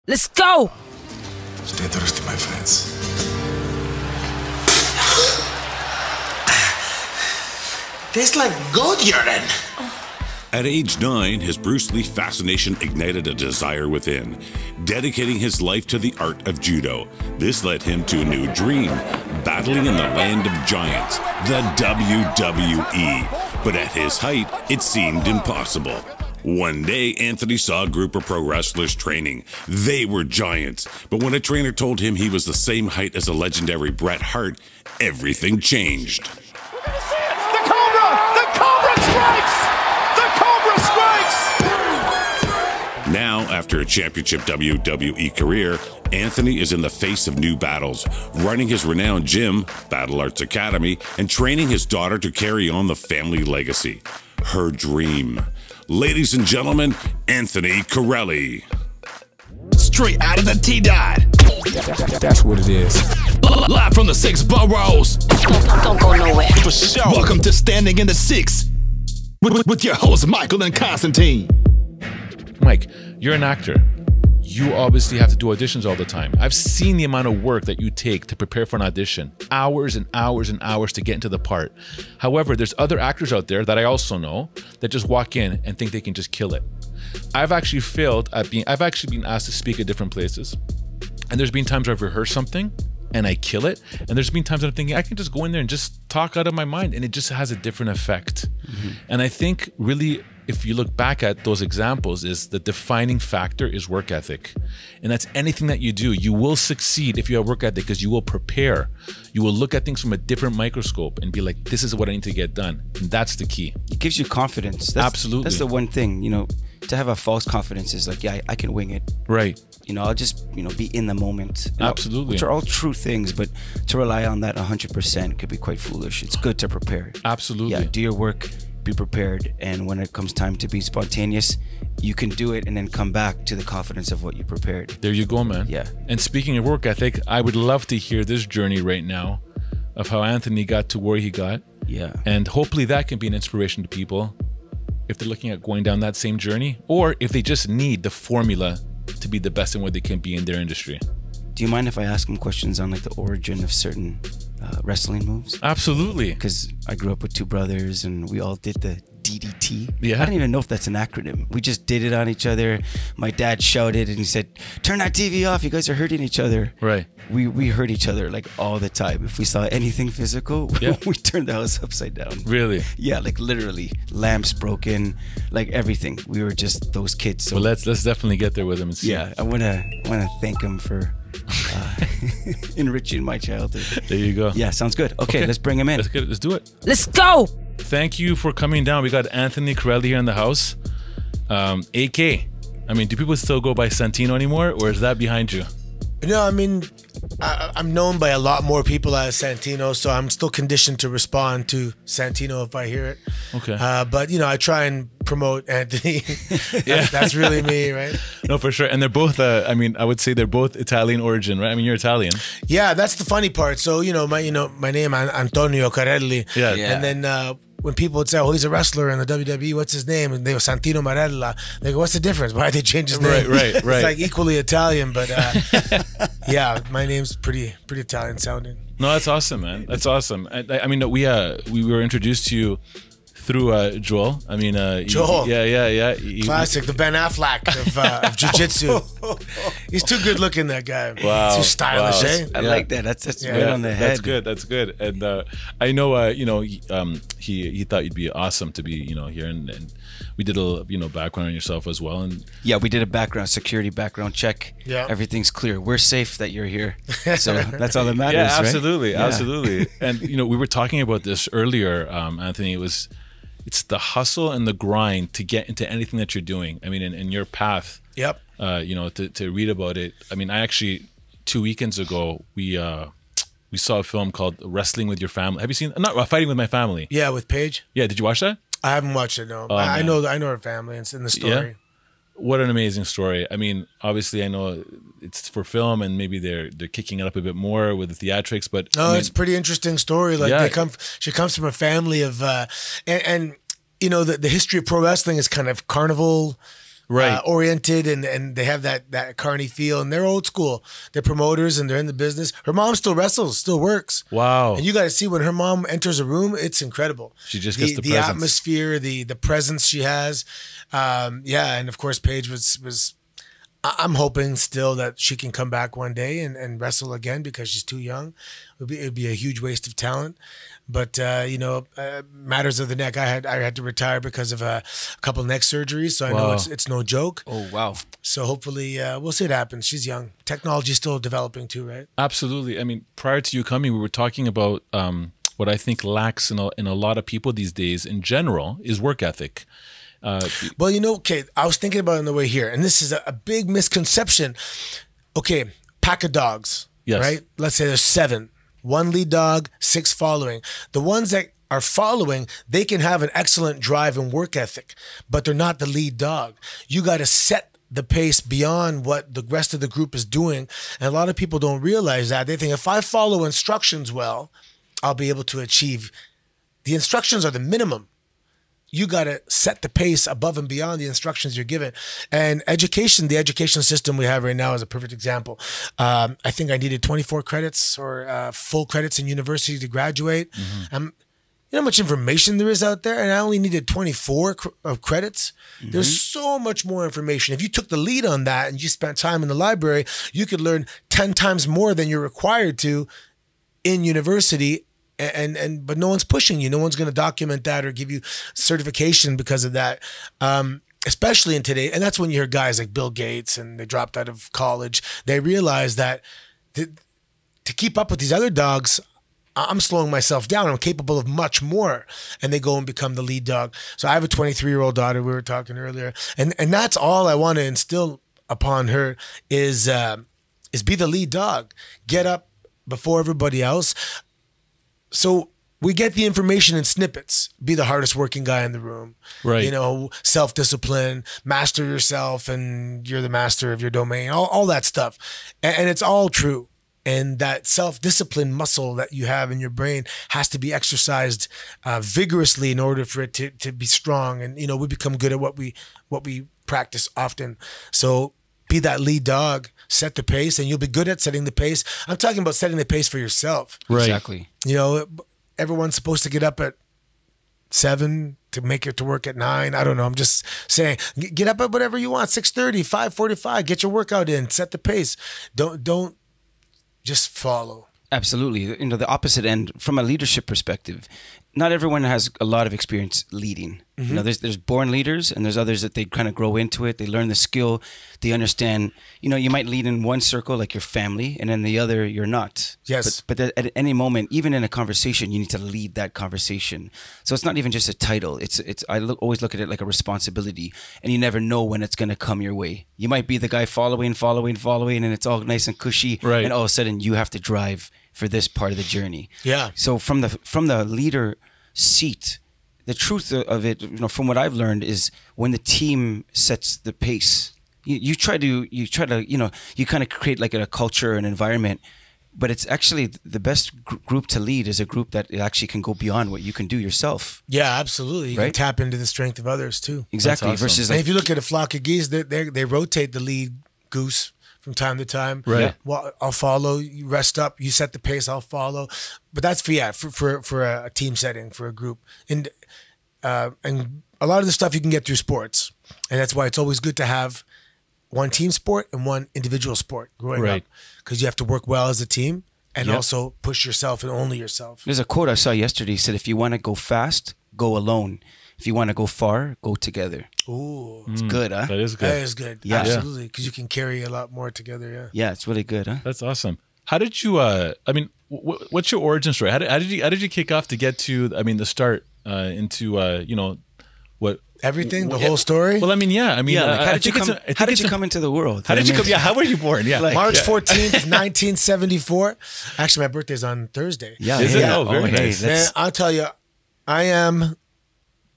Let's go! Stay thirsty, my friends. Tastes like goat urine. At age 9, his Bruce Lee fascination ignited a desire within, dedicating his life to the art of judo. This led him to a new dream, battling in the land of giants, the WWE. But at his height, it seemed impossible. One day, Anthony saw a group of pro wrestlers training. They were giants. But when a trainer told him he was the same height as the legendary Brett Hart, everything changed. We're gonna see it! The Cobra! The Cobra strikes! The Cobra strikes! Now, after a championship WWE career, Anthony is in the face of new battles, running his renowned gym, Battle Arts Academy, and training his daughter to carry on the family legacy. Her dream. Ladies and gentlemen, Anthony Carelli. Straight out of the T-Dot. That's what it is. Live from the 6 boroughs. Don't go nowhere. For sure. Welcome to Standing in the 6 with your hosts, Michael and Constantine. Mike, you're an actor. You obviously have to do auditions all the time. I've seen the amount of work that you take to prepare for an audition. Hours and hours and hours to get into the part. However, there's other actors out there that I also know that just walk in and think they can just kill it. I've actually failed at I've actually been asked to speak at different places. And there's been times I've rehearsed something and I kill it. And there's been times I'm thinking I can just go in there and just talk out of my mind and it just has a different effect. And I think really, if you look back at those examples, is the defining factor is work ethic. And that's anything that you do. You will succeed if you have work ethic because you will prepare. You will look at things from a different microscope and be like, this is what I need to get done. And that's the key. It gives you confidence. Absolutely. That's the one thing, you know, to have a false confidence is like, yeah, I can wing it. Right. You know, I'll just, you know, be in the moment. Absolutely. Which are all true things, but to rely on that 100% could be quite foolish. It's good to prepare. Absolutely. Yeah, do your work, be prepared, and when it comes time to be spontaneous, you can do it and then come back to the confidence of what you prepared. There you go, man. Yeah. And speaking of work ethic, I would love to hear this journey right now of how Anthony got to where he got. Yeah. And hopefully that can be an inspiration to people if they're looking at going down that same journey, or if they just need the formula to be the best in what they can be in their industry. Do you mind if I ask him questions on like the origin of certain wrestling moves? Absolutely. Because I grew up with two brothers and we all did the DDT. Yeah. I don't even know if that's an acronym. We just did it on each other. My dad shouted and he said, "Turn that TV off. You guys are hurting each other." Right. We hurt each other like all the time. If we saw anything physical, Yeah. we turned the house upside down. Really? Yeah, like literally. Lamps broken, like everything. We were just those kids. So Well, let's definitely get there with him and see. yeah, I wanna thank him for enriching my childhood. There you go. Yeah, sounds good. Okay, let's bring him in. Let's get it. Let's do it. Let's go! Thank you for coming down. We got Anthony Carelli here in the house. AK. I mean, do people still go by Santino anymore, or is that behind you? No, I mean, I'm known by a lot more people as Santino, so I'm still conditioned to respond to Santino if I hear it. Okay. But, you know, I try and promote Anthony. Yeah. That's really me, right? No, for sure. And they're both, I mean, I would say they're both Italian origin, right? I mean, you're Italian. Yeah, that's the funny part. So, my name, Antonio Carelli. Yeah. And then when people would say, "Oh, he's a wrestler in the WWE, what's his name?" And they go, "Santino Morella." They go, "What's the difference? Why'd they change his name?" Right. It's like equally Italian, but yeah, my name's pretty Italian sounding. No, that's awesome, man. That's awesome. I mean, we were introduced to you through Joel. I mean, Joel. Yeah. Classic, the Ben Affleck of jiu-jitsu. He's too good looking, that guy. Wow. Too stylish, Wow. eh? I like that. That's right on the head. That's good. And I know, he thought you'd be awesome to be, here, and we did a little, background on yourself as well. And Yeah, we did a security background check. Yeah. Everything's clear. We're safe that you're here. So that's all that matters, yeah, right? absolutely, Yeah. absolutely. And we were talking about this earlier, Anthony. It's the hustle and the grind to get into anything that you're doing. I mean, in your path. Yep. To read about it. I mean, I actually 2 weekends ago we saw a film called Wrestling with Your Family. Have you seen? Not Fighting with My Family. Yeah, with Paige. Yeah, did you watch that? I haven't watched it, no. Oh, I man. know her family. It's in the story. Yeah? What an amazing story. I mean, obviously, I know it's for film, and maybe they're kicking it up a bit more with the theatrics, but No, it's a pretty interesting story. Like Yeah. she comes from a family of, and the history of pro wrestling is kind of carnival Right. oriented, and they have that carny feel, and they're old school. They're promoters and they're in the business. Her mom still wrestles, still works. Wow. And you got to see when her mom enters a room, it's incredible. She just gets the the presence. atmosphere, the presence she has. And of course Paige was. I'm hoping still that she can come back one day and wrestle again because she's too young. It'd be a huge waste of talent. But matters of the neck. I had to retire because of a couple neck surgeries, so I know it's no joke. Oh wow! So hopefully we'll see what happens. She's young. Technology's still developing too, right? Absolutely. I mean, prior to you coming, we were talking about what I think lacks in a lot of people these days in general is work ethic. Well, okay, I was thinking about it on the way here, and this is a big misconception. Okay, pack of dogs, yes. Right? Let's say there's 7. 1 lead dog, 6 following. The ones that are following, they can have an excellent drive and work ethic, but they're not the lead dog. You got to set the pace beyond what the rest of the group is doing, and a lot of people don't realize that. They think if I follow instructions well, I'll be able to achieve. The instructions are the minimum. You got to set the pace above and beyond the instructions you're given. And the education system we have right now is a perfect example. I think I needed 24 credits or full credits in university to graduate. You know how much information there is out there? And I only needed 24 credits. There's so much more information. If you took the lead on that and you spent time in the library, you could learn 10 times more than you're required to in university. But no one's pushing you. No one's going to document that or give you certification because of that. Especially in today, and that's when you hear guys like Bill Gates and they dropped out of college. They realize that to keep up with these other dogs, I'm slowing myself down. I'm capable of much more. And they go and become the lead dog. So I have a 23-year-old daughter. We were talking earlier, and that's all I want to instill upon her is be the lead dog. Get up before everybody else. So we get the information in snippets. Be the hardest working guy in the room. Right. Self-discipline, master yourself, and you're the master of your domain, all that stuff. And it's all true. And that self-discipline muscle that you have in your brain has to be exercised vigorously in order for it to be strong. And, we become good at what we practice often. So be that lead dog, set the pace, and you'll be good at setting the pace. I'm talking about setting the pace for yourself. Right. Exactly. Everyone's supposed to get up at 7 to make it to work at 9. I don't know. I'm just saying, get up at whatever you want. 6:30, 5:45. Get your workout in. Set the pace. Don't just follow. Absolutely. The opposite end, from a leadership perspective, not everyone has a lot of experience leading. There's born leaders, and there's others that they kind of grow into it. They learn the skill. They understand, you might lead in one circle, like your family, and in the other, you're not. Yes. But at any moment, even in a conversation, you need to lead that conversation. So it's not even just a title. Always look at it like a responsibility, and you never know when it's going to come your way. You might be the guy following, and it's all nice and cushy. Right. And all of a sudden, you have to drive for this part of the journey. Yeah. So from the leader seat, the truth of it, from what I've learned, is when the team sets the pace, you try to you kind of create like a culture, an environment, but it's actually the best group to lead is a group that actually can go beyond what you can do yourself. Yeah, absolutely. You Right? can tap into the strength of others too. Exactly. That's awesome. Versus And if you look at a flock of geese, they rotate the lead goose from time to time. Right. Yeah. Well, I'll follow. You rest up. You set the pace. I'll follow. But that's for a team setting, for a group, and a lot of the stuff you can get through sports, and that's why it's always good to have one team sport and one individual sport growing Right. up, because you have to work well as a team and Yep. also push yourself and only yourself. There's a quote I saw yesterday. It said, "If you want to go fast, go alone. If you want to go far, go together." Ooh, It's good, huh? That is good. that is good. Yeah. Absolutely, because you can carry a lot more together. Yeah. Yeah, it's really good, huh? That's awesome. How did you? What's your origin story? How did you kick off to get to? The start into what Everything, the whole story. Well, Like, how did you come? How did you come into the world? How did you come? Yeah, how were you born? Yeah, March 14th, 1974. Actually, my birthday's on Thursday. Yeah, Is it? Oh, very nice. Man, I'll tell you, I am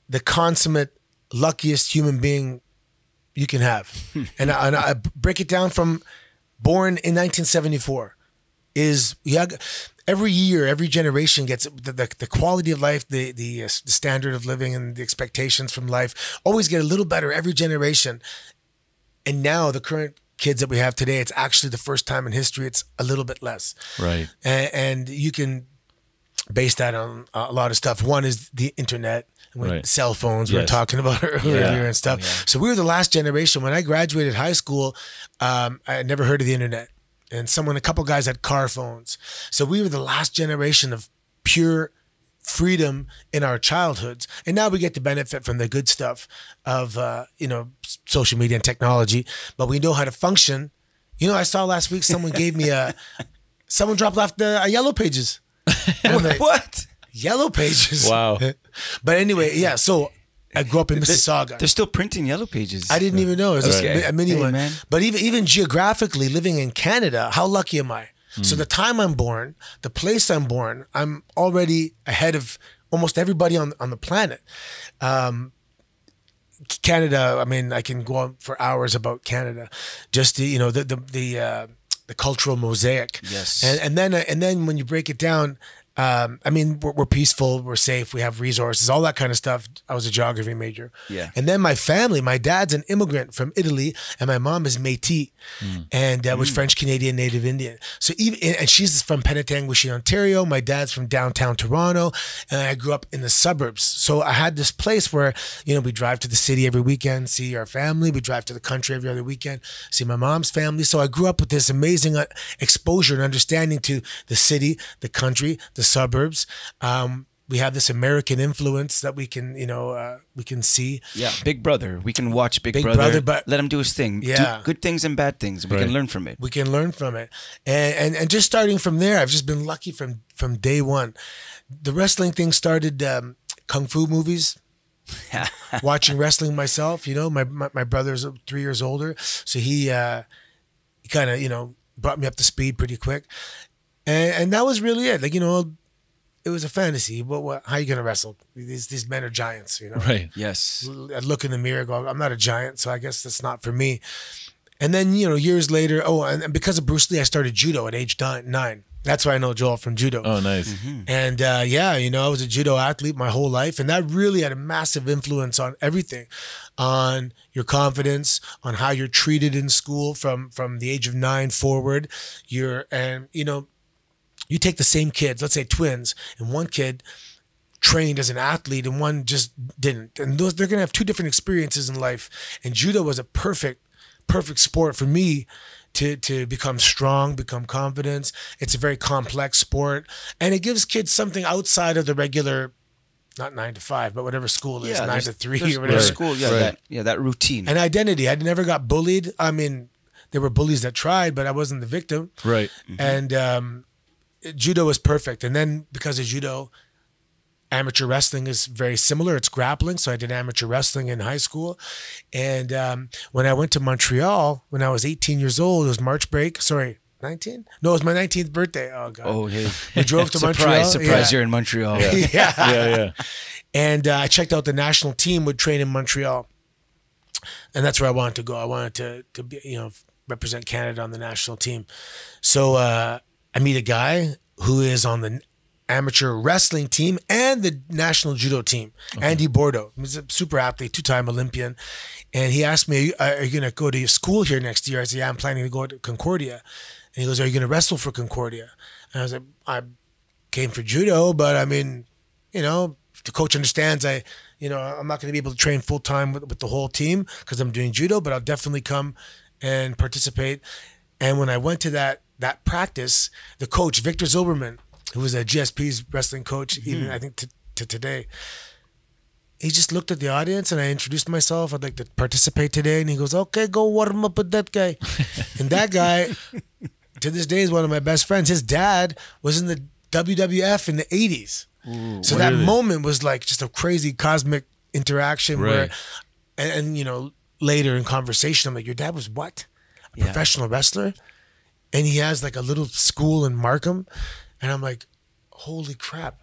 the consummate luckiest human being you can have. and I break it down from born in 1974 is every year, every generation gets the quality of life, the standard of living and the expectations from life always get a little better every generation. And now the current kids that we have today, it's actually the first time in history it's a little bit less. Right. And you can base that on a lot of stuff. One is the internet, Right. cell phones we were talking about earlier and stuff. So we were the last generation. When I graduated high school, I had never heard of the internet. And a couple guys had car phones. So we were the last generation of pure freedom in our childhoods. And now we get to benefit from the good stuff of, social media and technology, but we know how to function. I saw last week someone gave me someone dropped off the Yellow Pages. And I'm like, What? Yellow Pages? Wow. But anyway, yeah, so I grew up in Mississauga. They're still printing Yellow Pages. I didn't even know. It was a mini one. Man. But even geographically, living in Canada, how lucky am I? So the time I'm born, the place I'm born, I'm already ahead of almost everybody on the planet. Canada, I mean, I can go on for hours about Canada. Just the cultural mosaic. Yes. And then when you break it down, I mean, we're peaceful, we're safe, we have resources, all that kind of stuff. I was a geography major. Yeah. And then my family, my dad's an immigrant from Italy, and my mom is Métis, and was French Canadian Native Indian. So and she's from Penetanguishene, Ontario. My dad's from downtown Toronto, and I grew up in the suburbs. So I had this place where we drive to the city every weekend, see our family. We drive to the country every other weekend, see my mom's family. So I grew up with this amazing exposure and understanding to the city, the country, the suburbs. We have this American influence that we can see. Yeah, Big Brother. We can watch Big Brother, Brother, but let him do his thing. Yeah. Do good things and bad things. We can learn from it. We can learn from it. And just starting from there, I've just been lucky from day one. The wrestling thing started kung fu movies. Watching wrestling myself, my brother's 3 years older, so he kind of brought me up to speed pretty quick, and that was really it. Like it was a fantasy. What? How are you gonna wrestle? These men are giants, Right. Yes. I'd look in the mirror, go, I'm not a giant, so I guess that's not for me. And then years later, and because of Bruce Lee, I started judo at age 9. That's why I know Joel from judo. Oh, nice. And I was a judo athlete my whole life, and that really had a massive influence on everything, on your confidence, on how you're treated in school from the age of 9 forward. You take the same kids, let's say twins, and one kid trained as an athlete and one just didn't, and they're gonna have two different experiences in life. And judo was a perfect sport for me to become strong, become confident. It's a very complex sport, and it gives kids something outside of the regular, not 9 to 5, but whatever school is, 9 to 3 or whatever. School, that routine. And identity. I never got bullied. I mean, there were bullies that tried, but I wasn't the victim. Right. And judo was perfect. And then because of judo, amateur wrestling is very similar. It's grappling. So I did amateur wrestling in high school. And when I went to Montreal, when I was 18 years old, it was March break. Sorry, 19? No, it was my 19th birthday. Oh, God. Oh, hey. We drove to Montreal. Surprise, you're in Montreal. Yeah. And I checked out the national team would train in Montreal. And that's where I wanted to go. I wanted to be, represent Canada on the national team. So I meet a guy who is on the amateur wrestling team and the national judo team, Andy Bordeaux. He's a super athlete, 2-time Olympian. And he asked me, are you going to go to school here next year? I said, yeah, I'm planning to go to Concordia. And he goes, are you going to wrestle for Concordia? And I was like, I came for judo, but I mean, if the coach understands I'm not going to be able to train full time with the whole team because I'm doing judo, but I'll definitely come and participate. And when I went to that practice, the coach, Victor Zilberman, who was a GSP's wrestling coach, even I think to today, he just looked at the audience and I introduced myself. I'd like to participate today. And he goes, okay, go warm up with that guy. And that guy, to this day, is one of my best friends. His dad was in the WWF in the 80s. Ooh, so that moment was like just a crazy cosmic interaction where, and later in conversation, I'm like, your dad was what? A professional wrestler? And he has like a little school in Markham. And I'm like, holy crap.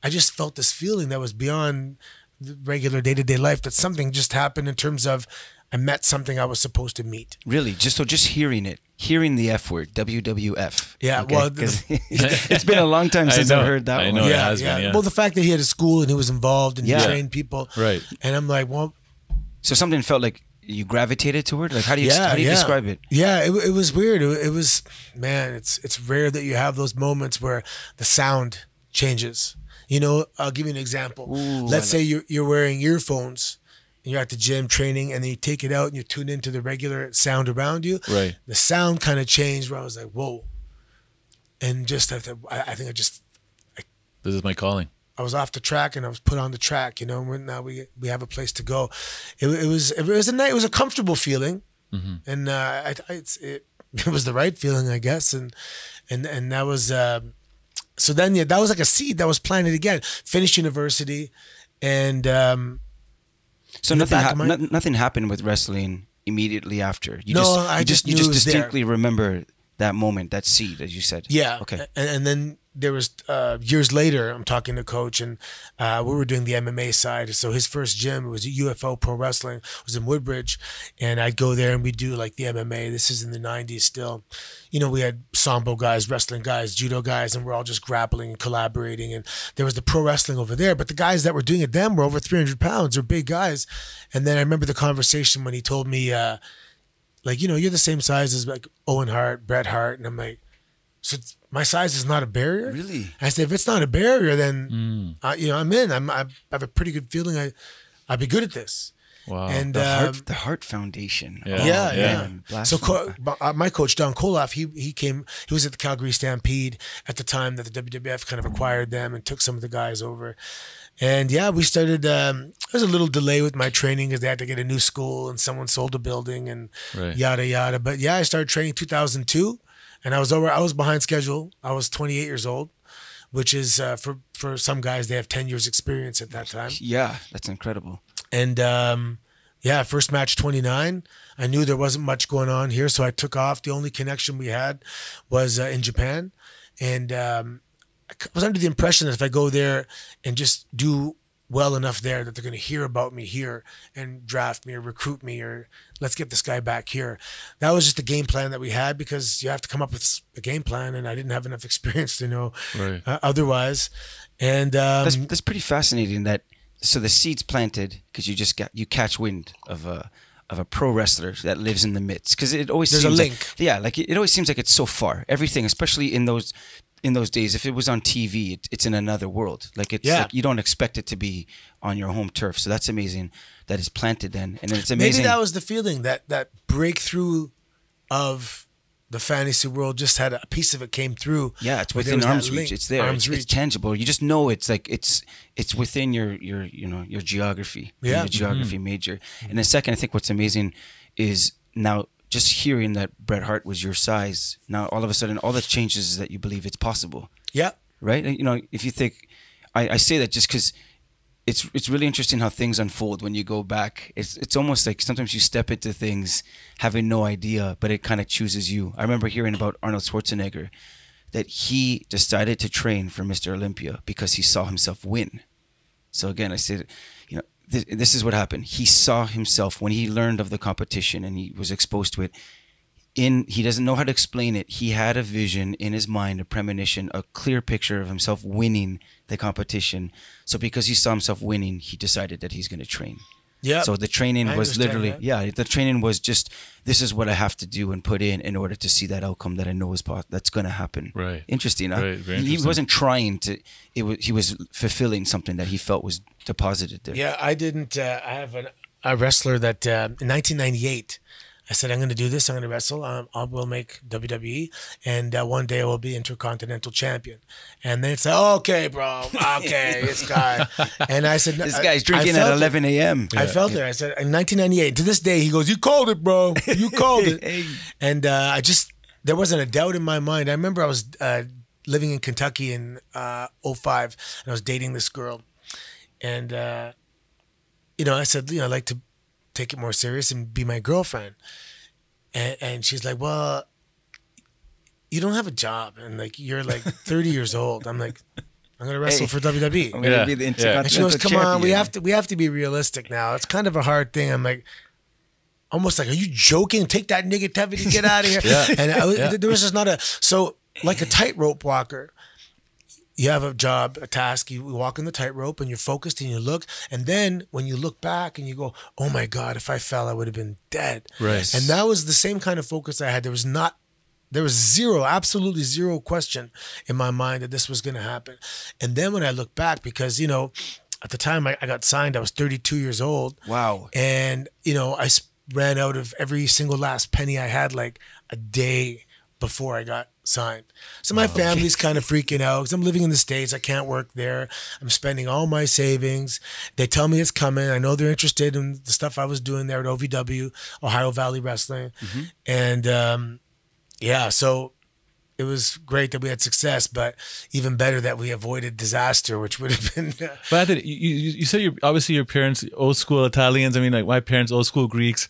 I just felt this feeling that was beyond the regular day-to-day life, that something just happened in terms of I met something I was supposed to meet. Really? Just hearing it, hearing the F word, WWF. Yeah, okay? well, it's been a long time since I've heard that one. I know, it has been. Well, the fact that he had a school and he was involved and he trained people. Right. And I'm like, well. So something felt like you gravitated toward? Like, how do you describe it? Yeah, it was weird. It was, man, it's rare that you have those moments where the sound changes. You know, I'll give you an example. Let's say you're wearing earphones and you're at the gym training, and then you take it out and you tune into the regular sound around you. Right. The sound kind of changed where I was like, whoa. And just I think This is my calling. I was off the track and I was put on the track, you know. Now we have a place to go. It was a comfortable feeling, and it was the right feeling, I guess. And that was so then that was like a seed that was planted again. Finished university, and so nothing happened with wrestling immediately after. You just distinctly remember that moment, that seed, as you said. Yeah. Okay. And then there was years later, I'm talking to Coach, and we were doing the MMA side. So his first gym was UFO Pro Wrestling, was in Woodbridge, and I'd go there and we'd do like the MMA. This is in the 90s still. You know, we had sambo guys, wrestling guys, judo guys, and we're all just grappling and collaborating. And there was the pro wrestling over there, but the guys that were doing it then were over 300 pounds. They're big guys. And then I remember the conversation when he told me, like, you know, you're the same size as like Owen Hart, Brett Hart. And I'm like, so my size is not a barrier? Really? I said, if it's not a barrier, then, you know, I'm in. I have a pretty good feeling I'd be good at this. Wow. And the Heart Foundation. Yeah. So my coach, Don Koloff, he was at the Calgary Stampede at the time that the WWF kind of acquired them and took some of the guys over. And yeah, we started, there was a little delay with my training because they had to get a new school and someone sold a building and yada, yada. But yeah, I started training 2002 and I was behind schedule. I was 28 years old, which is for some guys, they have 10 years experience at that time. Yeah, that's incredible. And yeah, first match 29. I knew there wasn't much going on here, so I took off. The only connection we had was in Japan. And I was under the impression that if I go there and just do well enough there that they're going to hear about me here and draft me or recruit me or let's get this guy back here. That was just the game plan that we had because you have to come up with a game plan, and I didn't have enough experience to know otherwise. And that's pretty fascinating. That so the seeds planted because you catch wind of a pro wrestler that lives in the midst, because it always there's seems a link. Like it always seems like it's so far. Everything, especially in those days, if it was on TV, it's in another world. Like it's like you don't expect it to be on your home turf. So that's amazing that it's planted then, and then it's amazing. Maybe that was the feeling, that breakthrough of the fantasy world. Just had a piece of it came through. Yeah, it's within arm's reach. It's there. It's tangible. You just know it's like it's within your geography. Yeah, your geography major. And then second, I think what's amazing is now just hearing that Bret Hart was your size. Now all of a sudden, all that changes is that you believe it's possible. Yeah. Right. You know, if you think, I say that just because it's really interesting how things unfold when you go back. It's almost like sometimes you step into things having no idea, but it kind of chooses you. I remember hearing about Arnold Schwarzenegger, that he decided to train for Mr. Olympia because he saw himself win. So again, I said, you know, this is what happened. He saw himself when he learned of the competition and he was exposed to it. He doesn't know how to explain it. He had a vision in his mind, a premonition, a clear picture of himself winning the competition. So because he saw himself winning, he decided that he's going to train. Yeah. So the training was literally, the training was just, this is what I have to do and put in order to see that outcome that I know that's going to happen. Right. Interesting. Huh? Right. Very he interesting. wasn't trying to. He was fulfilling something that he felt was deposited there. Yeah, I didn't. I have a wrestler that in 1998. I said, I'm going to do this. I'm going to wrestle. I will make WWE. And one day I will be Intercontinental Champion. And then it's like, okay, bro. Okay, this guy. And I said, this guy's drinking at 11 a.m. I felt it. I said, in 1998. To this day, he goes, you called it, bro. You called it. And there wasn't a doubt in my mind. I remember I was living in Kentucky in 2005. And I was dating this girl. And, I said, I'd like to take it more serious and be my girlfriend. And she's like, well, you don't have a job. And like, you're like 30 years old. I'm like, I'm going to wrestle for WWE. I'm going to be the Intercontinental And she goes, come champion. on, we have to be realistic now. It's kind of a hard thing. I'm like, almost like, are you joking? Take that negativity, get out of here. And there was just not so like a tightrope walker, you have a job, a task, you walk on the tightrope and you're focused and you look. And then when you look back and you go, oh my God, if I fell, I would have been dead. Right. And that was the same kind of focus I had. There was zero, absolutely zero question in my mind that this was going to happen. And then when I look back, because, you know, at the time I got signed, I was 32 years old. Wow. And, you know, I ran out of every single last penny I had like a day before I got signed. So my family's kind of freaking out because I'm living in the States. I can't work there. I'm spending all my savings. They tell me it's coming. I know they're interested in the stuff I was doing there at OVW, Ohio Valley Wrestling. And yeah, so it was great that we had success, but even better that we avoided disaster, which would have been. But I think you said obviously your parents old school Italians. I mean, like my parents old school Greeks.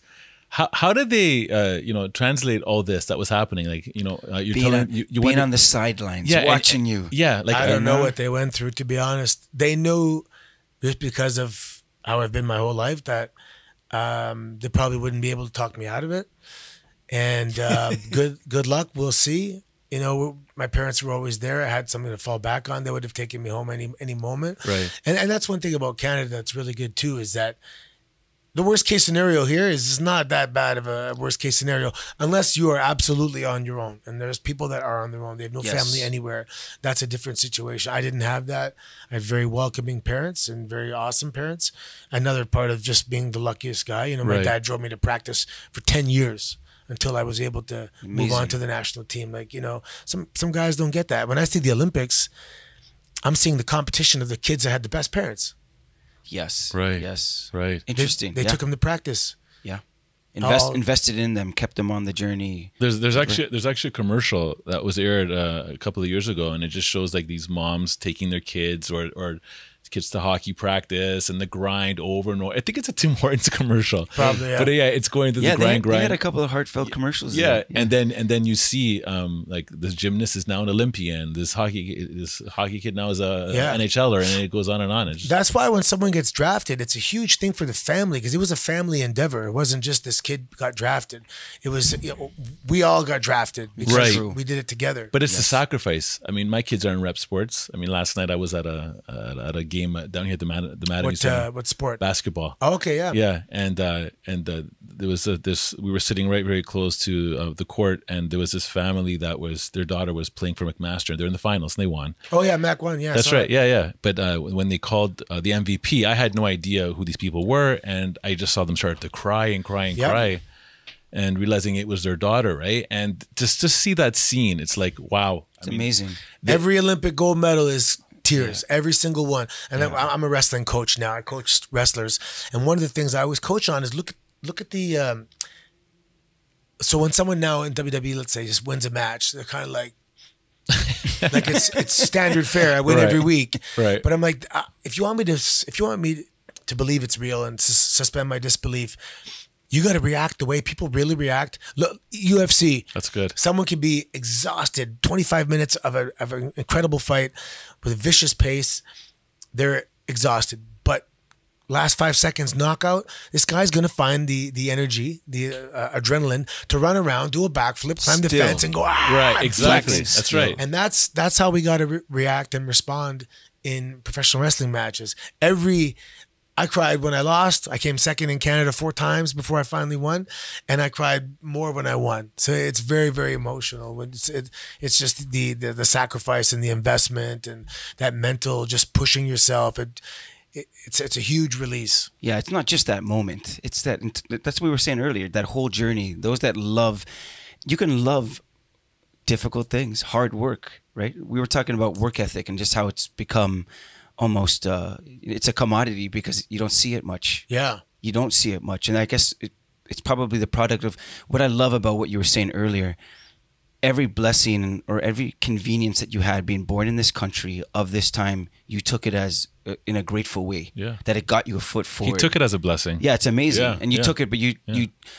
How did they you know, translate all this that was happening? Like, you know, you're being on the sidelines, watching you. Yeah, like I don't know what they went through, to be honest. They knew just because of how I've been my whole life that they probably wouldn't be able to talk me out of it. And good luck. We'll see. You know, my parents were always there. I had something to fall back on. They would have taken me home any moment. Right. And that's one thing about Canada that's really good too, is that the worst case scenario here is it's not that bad of a worst case scenario unless you are absolutely on your own. And there's people that are on their own. They have no family anywhere. That's a different situation. I didn't have that. I had very welcoming parents and very awesome parents. Another part of just being the luckiest guy. You know, my dad drove me to practice for 10 years until I was able to move on to the national team. Like, you know, some guys don't get that. When I see the Olympics, I'm seeing the competition of the kids that had the best parents. Yes. Right. Yes. Right. Interesting. They took them to practice. Yeah. Invested in them, kept them on the journey. There's actually a commercial that was aired a couple of years ago, and it just shows like these moms taking their kids or kids to hockey practice and the grind over and over. I think it's a Tim Hortons commercial. Probably, yeah. But yeah, it's going through the grind. They had a couple of heartfelt commercials. Yeah, and then you see like this gymnast is now an Olympian. This hockey kid now is a NHLer, and it goes on and on. That's why when someone gets drafted, it's a huge thing for the family because it was a family endeavor. It wasn't just this kid got drafted. It was, you know, we all got drafted because we did it together. But it's the sacrifice. I mean, my kids are in rep sports. I mean, last night I was at a game down here at the Mattingly Center. What sport? Basketball. Oh, okay, yeah. Yeah, and there was this. We were sitting very close to the court, and there was this family that was their daughter was playing for McMaster. They're in the finals, and they won. Oh yeah, Mac won. Yeah, that's right. Yeah. But when they called the MVP, I had no idea who these people were, and I just saw them start to cry and cry. And realizing it was their daughter, right? And just to see that scene, it's like, wow. It's amazing. Every Olympic gold medal is tears, every single one. And I'm a wrestling coach now. I coach wrestlers, and one of the things I always coach on is look at the. So when someone now in WWE, let's say, just wins a match, they're kind of like it's standard fare. I win every week, right? But I'm like, if you want me to believe it's real and suspend my disbelief, you got to react the way people really react. Look, UFC. That's good. Someone can be exhausted. 25 minutes of an incredible fight with a vicious pace. They're exhausted. But last 5 seconds knockout, this guy's going to find the energy, the adrenaline to run around, do a backflip, climb the fence, and go, right, exactly. Flex. That's right. And that's how we got to react and respond in professional wrestling matches. I cried when I lost. I came second in Canada 4 times before I finally won, and I cried more when I won. So it's very, very emotional. It's just the sacrifice and the investment and that mental just pushing yourself. It's a huge release. Yeah, it's not just that moment. It's that's what we were saying earlier. That whole journey. Those that love, you can love difficult things, hard work. Right? We were talking about work ethic and just how it's become almost it's a commodity because you don't see it much. Yeah, you don't see it much, and I guess it's probably the product of what I love about what you were saying earlier. Every blessing or every convenience that you had being born in this country of this time, you took it as in a grateful way. Yeah, that it got you a foot forward. You took it as a blessing. Yeah, it's amazing, and you took it, but you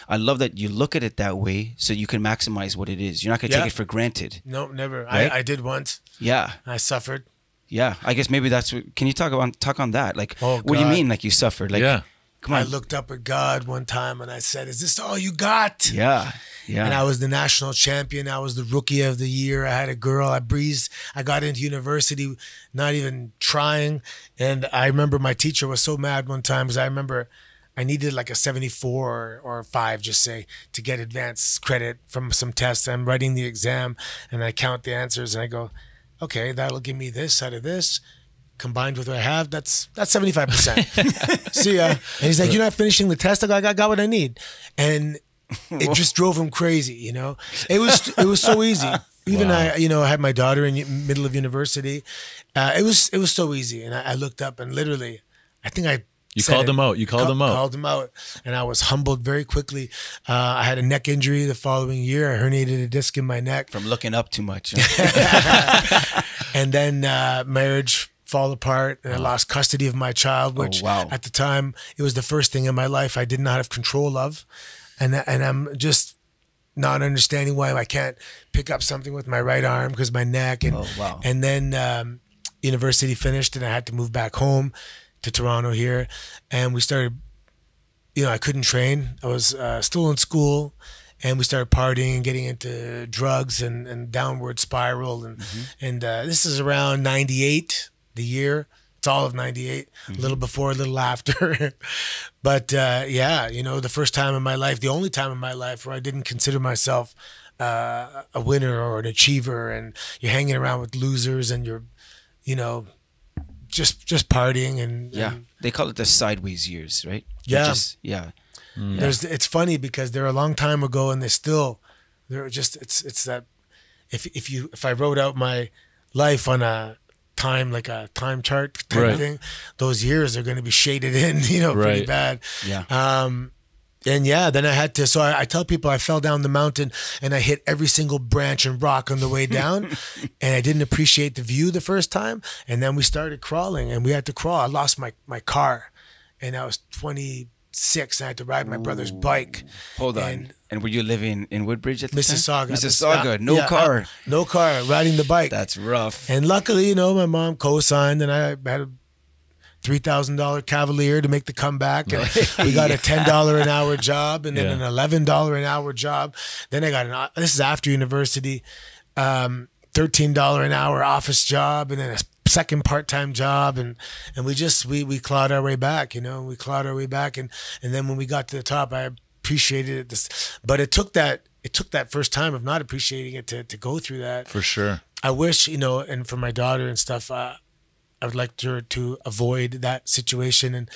I love that you look at it that way, so you can maximize what it is. You're not going to take it for granted. No, never. Right? I did once. Yeah, I suffered. Yeah, I guess maybe that's what, can you talk on that? Like, oh, what do you mean? Like you suffered? Like, Come on. I looked up at God one time and I said, "Is this all you got?" Yeah. Yeah. And I was the national champion. I was the rookie of the year. I had a girl. I breezed. I got into university, not even trying. And I remember my teacher was so mad one time because I remember I needed like a 74 or a 5, just say, to get advanced credit from some tests. I'm writing the exam and I count the answers and I go, okay, that'll give me this out of this. Combined with what I have, that's 75%. See ya. And he's like, "You're not finishing the test." I go, "I got what I need." And it just drove him crazy, you know. It was so easy. Even I had my daughter in middle of university. It was so easy, and I looked up and literally, I think You called him out. You called him out. Called him out, and I was humbled very quickly. I had a neck injury the following year. I herniated a disc in my neck From looking up too much. and then marriage fall apart, and I lost custody of my child, which at the time it was the first thing in my life I did not have control of. And I'm just not understanding why I can't pick up something with my right arm because my neck. And and then university finished, and I had to move back home to Toronto here. And we started, I couldn't train. I was still in school, and we started partying and getting into drugs and downward spiral. And this is around 98, the year. It's all of 98, a little before, a little after. But the first time in my life, the only time in my life where I didn't consider myself a winner or an achiever, and you're hanging around with losers and you're, just partying and They call it the sideways years, right? Yeah. It's funny because they're a long time ago and it's that if I wrote out my life on a time chart type of thing, those years are going to be shaded in, pretty bad. And then I had to, so I tell people I fell down the mountain and I hit every single branch and rock on the way down and I didn't appreciate the view the first time. And then we started crawling and we had to crawl. I lost my car and I was 26. I had to ride my brother's bike. Hold on. And were you living in Woodbridge at the time? Mississauga. No car. No car, riding the bike. That's rough. And luckily, my mom co-signed and I had a $3,000 Cavalier to make the comeback. And we got a $10 an hour job and then an $11 an hour job. Then I got this is after university, $13 an hour office job and then a second part-time job. And we clawed our way back, we clawed our way back. And then when we got to the top, I appreciated it. But it took that first time of not appreciating it to go through that. For sure. I wish, and for my daughter and stuff, I would like her to avoid that situation and,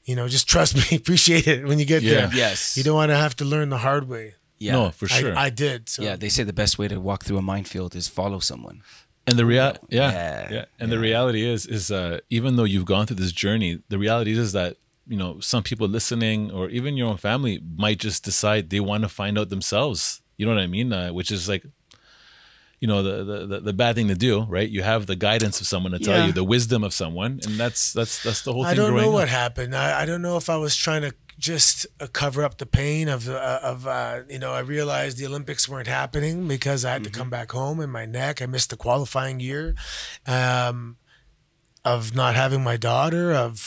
just trust me, appreciate it when you get there. Yes. You don't want to have to learn the hard way. Yeah. No, for sure. I did. So. Yeah, they say the best way to walk through a minefield is follow someone. And the the reality is even though you've gone through this journey, the reality is that some people listening or even your own family might just decide they want to find out themselves. You know what I mean? Which is like, the bad thing to do, right? You have the guidance of someone to tell you, the wisdom of someone, and that's the whole thing. I don't know what happened. I don't know if I was trying to just cover up the pain of I realized the Olympics weren't happening because I had to come back home and my neck. I missed the qualifying year. Of not having my daughter, and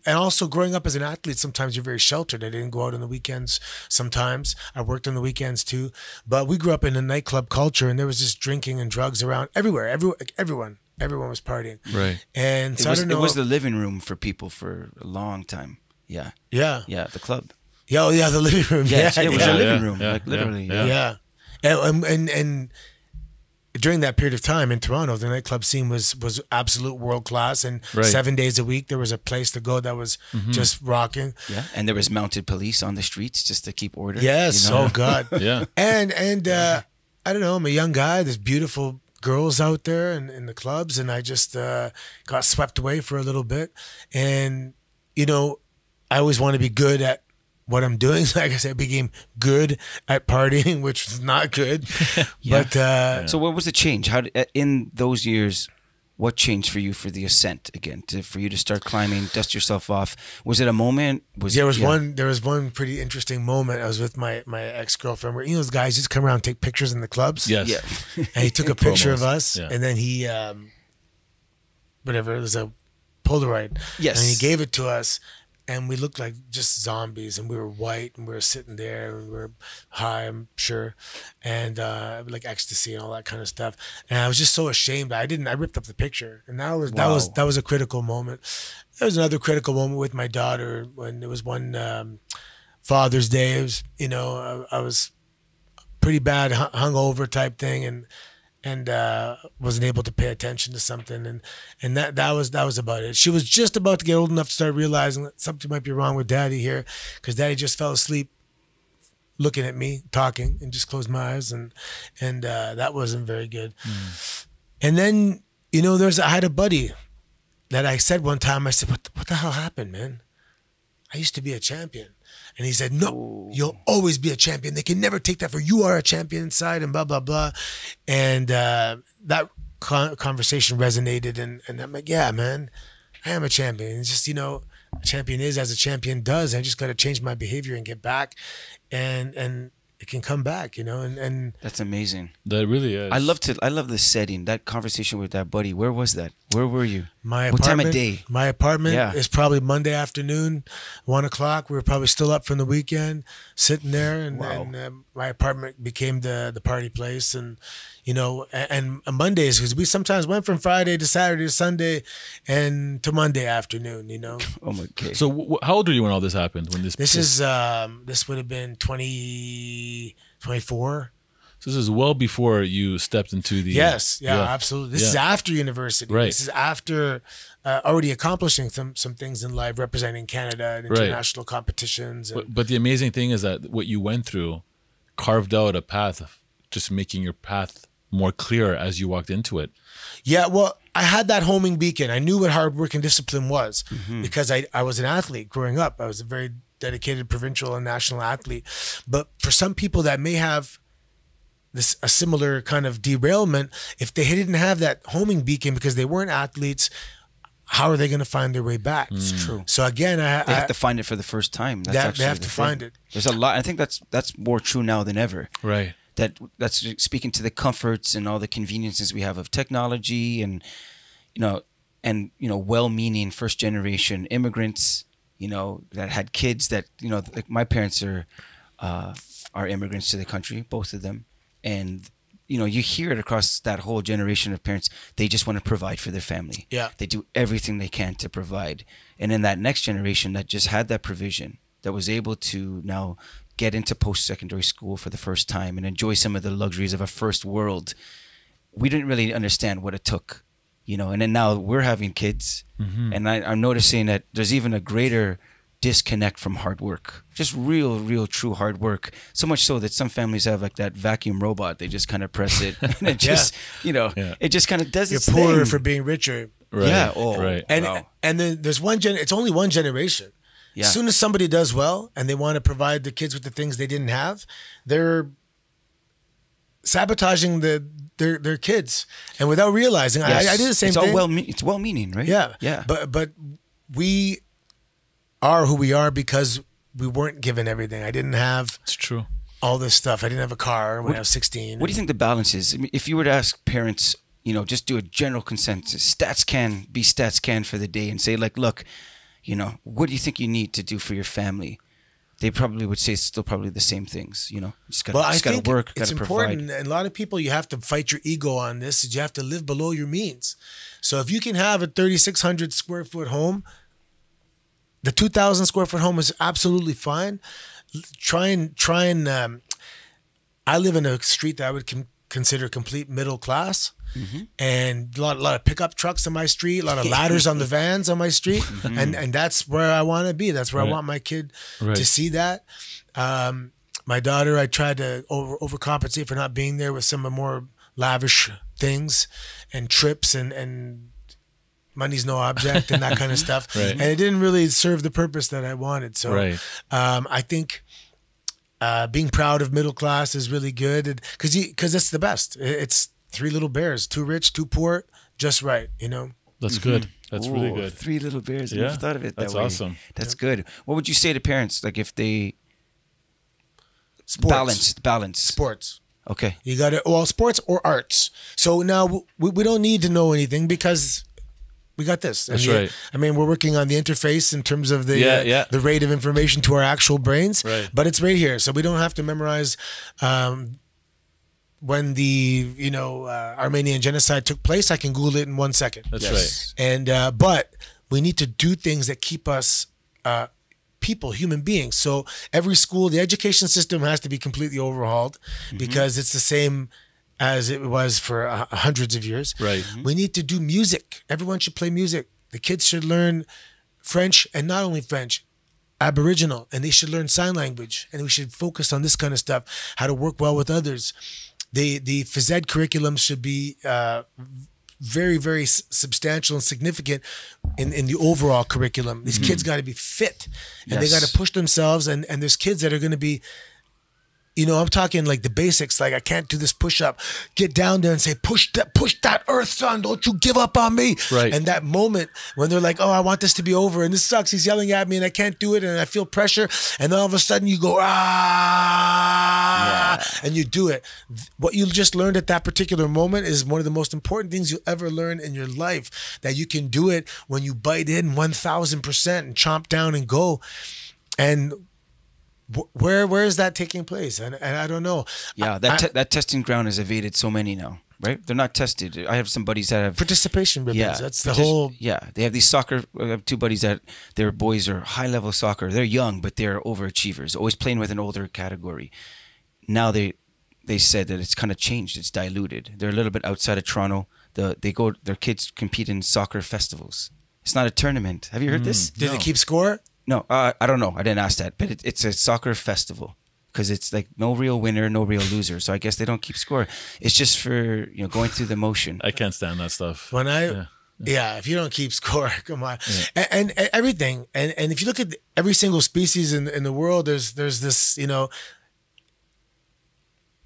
also growing up as an athlete, sometimes you're very sheltered. I didn't go out on the weekends sometimes. I worked on the weekends too. But we grew up in a nightclub culture and there was just drinking and drugs around everywhere. Everyone was partying. Right. And so it was the living room for people for a long time. Yeah. Yeah. Yeah, the club. Yeah, the living room. Yeah, it was a living room, like literally. Yeah. And during that period of time in Toronto, the nightclub scene was absolute world class, and 7 days a week there was a place to go that was just rocking. Yeah, and there was mounted police on the streets just to keep order. Yes, oh God. Yeah. And I don't know, I'm a young guy. There's beautiful girls out there in the clubs, and I just got swept away for a little bit. And I always want to be good at what I'm doing. Like I said, I became good at partying, which was not good. But so what was the change? How in those years, what changed for you for the ascent again? For you to start climbing, dust yourself off? Was it a moment? There was one pretty interesting moment. I was with my ex-girlfriend where those guys just come around and take pictures in the clubs. Yes. Yeah. And he took a picture of us, and then he it was a Polaroid. Yes. And he gave it to us. and we looked like just zombies, and we were white, and we were sitting there, and we were high, I'm sure, and like ecstasy and all that kind of stuff. And I was just so ashamed. I ripped up the picture, and that was a critical moment. There was another critical moment with my daughter when it was one Father's Day. It was, you know, I was pretty bad, hungover type thing, and wasn't able to pay attention to something, and that was about it. She was just about to get old enough to start realizing that something might be wrong with Daddy here, because Daddy just fell asleep looking at me talking and just closed my eyes, and that wasn't very good. And then, you know, I had a buddy that I said one time, I said, what the hell happened, man? I used to be a champion. And he said, no, you'll always be a champion. They can never take that for you are a champion inside, and blah, blah, blah. And that conversation resonated. And I'm like, yeah, man, I am a champion. It's just, you know, a champion is as a champion does. I just got to change my behavior and get back. And it can come back, you know, and That's amazing. That really is. I love the setting. That conversation with that buddy. Where was that? Where were you? my What apartment, time of day? My apartment Yeah. is probably Monday afternoon, 1 o'clock. We were probably still up from the weekend, sitting there, and my apartment became the party place. And you know, and Mondays, because we sometimes went from Friday to Saturday to Sunday, and to Monday afternoon. You know, Oh my God. So how old were you when all this happened? When this this would have been 24. So this is well before you stepped into the Yes, absolutely. This is after university. Right. This is after already accomplishing some things in life, representing Canada in international competitions. And But the amazing thing is that what you went through carved out a path of just making your path more clear as you walked into it. yeah, well, I had that homing beacon. I knew what hard work and discipline was because I was an athlete growing up. I was a very dedicated provincial and national athlete. But for some people that may have a similar kind of derailment, if they didn't have that homing beacon because they weren't athletes, how are they going to find their way back? It's true. So again, They have to find it for the first time. That's they actually have the to thing. find it. There's a lot. I think that's more true now than ever. Right. That's speaking to the comforts and all the conveniences we have of technology, and well-meaning first generation immigrants, you know, that had kids that, you know, like my parents are immigrants to the country, both of them. And, you know, you hear it across that whole generation of parents. They just want to provide for their family. Yeah. They do everything they can to provide. And in that next generation that just had that provision, that was able to now get into post-secondary school for the first time and enjoy some of the luxuries of a first world, we didn't really understand what it took, you know. And then now we're having kids, and I'm noticing that there's even a greater disconnect from hard work, just real true hard work, so much so that some families have like that vacuum robot. They just kind of press it and it just it just kind of does its You're poorer thing. for being richer. Right. Yeah. Right. And Wow. and then there's it's only one generation. Yeah. As soon as somebody does well and they want to provide the kids with the things they didn't have, they're sabotaging their kids, and without realizing. Yes. I did the same it's thing. all it's well-meaning, right? Yeah. Yeah. But we are who we are because we weren't given everything. I didn't have It's true. all this stuff. I didn't have a car when I was 16. What do you think the balance is? I mean, if you were to ask parents, you know, just do a general consensus, stats can for the day, and say like, look, you know, what do you think you need to do for your family? They probably would say still probably the same things, you know. Just got to work, got it's to provide. important. And a lot of people, you have to fight your ego on this. Is you have to live below your means. So if you can have a 3,600 square foot home, the 2,000 square foot home is absolutely fine. Try and. I live in a street that I would consider complete middle class. And a lot of pickup trucks on my street, a lot of ladders on the vans on my street, and that's where I want to be. That's where I want my kid to see that. My daughter, I tried to overcompensate for not being there with some of more lavish things and trips and money's no object and that kind of stuff. And it didn't really serve the purpose that I wanted. So I think being proud of middle class is really good because it's the best. It's 3 little bears, 2 rich, 2 poor, just right, you know? That's good. That's really good. 3 little bears. I Yeah, never thought of it that that's way. awesome. That's good. What would you say to parents, like if they Sports. balance? Sports. Okay. You got to, sports or arts. So now we don't need to know anything because We got this. That's and right. I mean, we're working on the interface in terms of the the rate of information to our actual brains. Right. But it's right here, so we don't have to memorize. When the Armenian genocide took place, I can Google it in 1 second. That's right. And but we need to do things that keep us people, human beings. So every school, the education system has to be completely overhauled because it's the same as it was for hundreds of years. Right. We need to do music. Everyone should play music. The kids should learn French, and not only French, Aboriginal, and they should learn sign language. And we should focus on this kind of stuff, how to work well with others. The phys ed curriculum should be very, very substantial and significant in the overall curriculum. These kids got to be fit, and they got to push themselves. And there's kids that are going to be, I'm talking like the basics. Like, I can't do this push up. Get down there and say, push that earth, son. Don't you give up on me. Right. And that moment when they're like, oh, I want this to be over, and this sucks. He's yelling at me, and I can't do it, and I feel pressure. And then all of a sudden you go, and you do it. What you just learned at that particular moment is one of the most important things you'll ever learn in your life. That you can do it when you bite in 1,000% and chomp down and go. And where is that taking place? And I don't know. Yeah, that testing ground has evaded so many now, right? They're not tested. I have some buddies that have participation ribbons. Yeah, That's the whole. Yeah, they have these soccer. I have two buddies that their boys are high level soccer. They're young, but they're overachievers. Always playing with an older category. Now they said that it's kind of changed. It's diluted. They're a little bit outside of Toronto. Their kids compete in soccer festivals. It's not a tournament. Have you heard this? Did they keep score? No, I don't know. I didn't ask that, but it's a soccer festival because it's like no real winner, no real loser. So I guess they don't keep score. It's just for going through the motion. I can't stand that stuff. When if you don't keep score, come on, and everything, and if you look at every single species in the world, there's this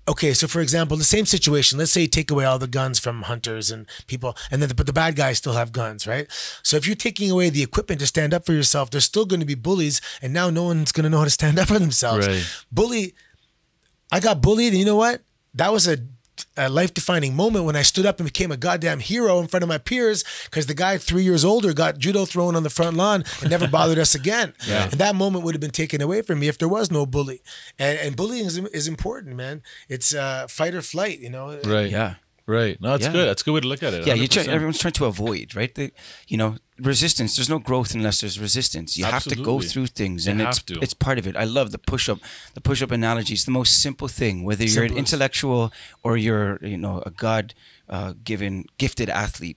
Okay, so for example, the same situation. Let's say you take away all the guns from hunters and people, and then but the bad guys still have guns, right? So if you're taking away the equipment to stand up for yourself, there's still going to be bullies, and now no one's going to know how to stand up for themselves. Right. I got bullied, and you know what? That was a life-defining moment when I stood up and became a goddamn hero in front of my peers because the guy 3 years older got judo thrown on the front lawn and never bothered us again. And that moment would have been taken away from me if there was no bully. And bullying is important, man. It's fight or flight, Right. Yeah. Right. No, that's good. That's a good way to look at it. Yeah, everyone's trying to avoid, right? Resistance. There's no growth unless there's resistance. You have to go through things, and it's part of it. I love the push-up. The push-up analogy. It's the most simple thing. Whether you're an intellectual or you're, a God-given gifted athlete,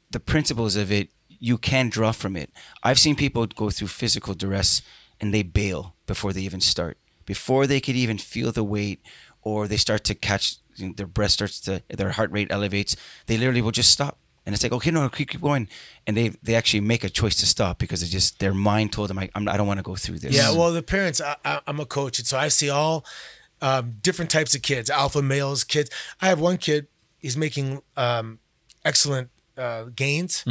the principles of it, you can draw from it. I've seen people go through physical duress and they bail before they even start, before they could even feel the weight, or they start to catch. Their breath their heart rate elevates. They literally will just stop, and it's like, okay, no, keep going, and they actually make a choice to stop because it's just their mind told them, I don't want to go through this. Yeah, well, the parents, I'm a coach, and so I see all different types of kids, alpha males, kids. I have one kid, he's making excellent gains,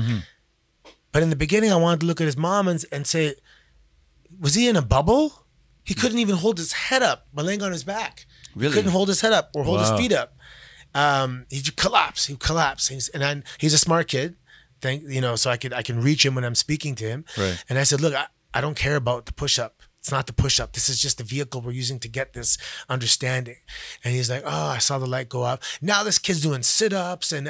but in the beginning, I wanted to look at his mom and say, was he in a bubble? He couldn't even hold his head up by laying on his back. Really? He couldn't hold his head up or hold his feet up. He'd collapse. He's a smart kid, so I can reach him when I'm speaking to him. Right. And I said, look, I don't care about the push-up. It's not the push-up. This is just the vehicle we're using to get this understanding. And he's like, oh, I saw the light go up. Now this kid's doing sit-ups, and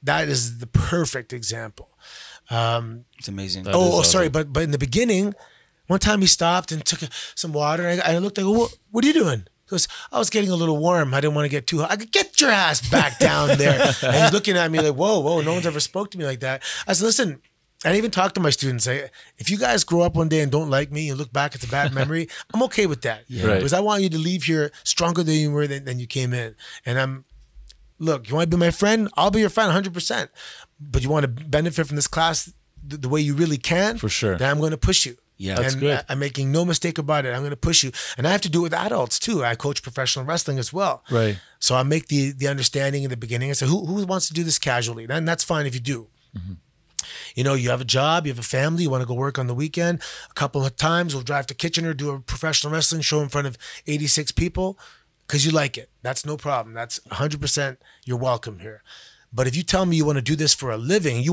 that is the perfect example. It's amazing. Sorry, but in the beginning, one time he stopped and took some water, and I looked, I go, what are you doing? He goes, I was getting a little warm. I didn't want to get too hot. I go, get your ass back down there. And he's looking at me like, whoa, no one's ever spoke to me like that. I said, listen, I even talk to my students. If you guys grow up one day and don't like me and look back, it's a bad memory, I'm okay with that. Yeah. Right. Because I want you to leave here stronger than you were than you came in. And look, you want to be my friend? I'll be your friend 100%. But you want to benefit from this class the way you really can? For sure. Then I'm going to push you. Yeah, that's good. I'm making no mistake about it. I'm going to push you. And I have to do it with adults too. I coach professional wrestling as well. Right. So I make the understanding in the beginning. I say, who wants to do this casually? Then that's fine if you do. Mm-hmm. You have a job, you have a family, you want to go work on the weekend. A couple of times we'll drive to Kitchener, do a professional wrestling show in front of 86 people because you like it. That's no problem. That's 100% you're welcome here. But if you tell me you want to do this for a living,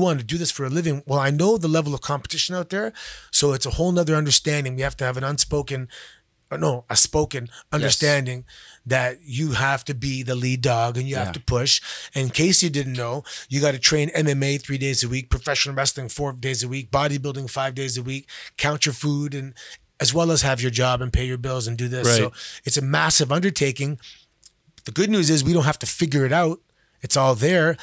well, I know the level of competition out there. So it's a whole nother understanding. We have to have a spoken understanding that you have to be the lead dog and you have to push. And in case you didn't know, you got to train MMA 3 days a week, professional wrestling 4 days a week, bodybuilding 5 days a week, count your food, and as well as have your job and pay your bills and do this. Right. So it's a massive undertaking. The good news is we don't have to figure it out. It's all there.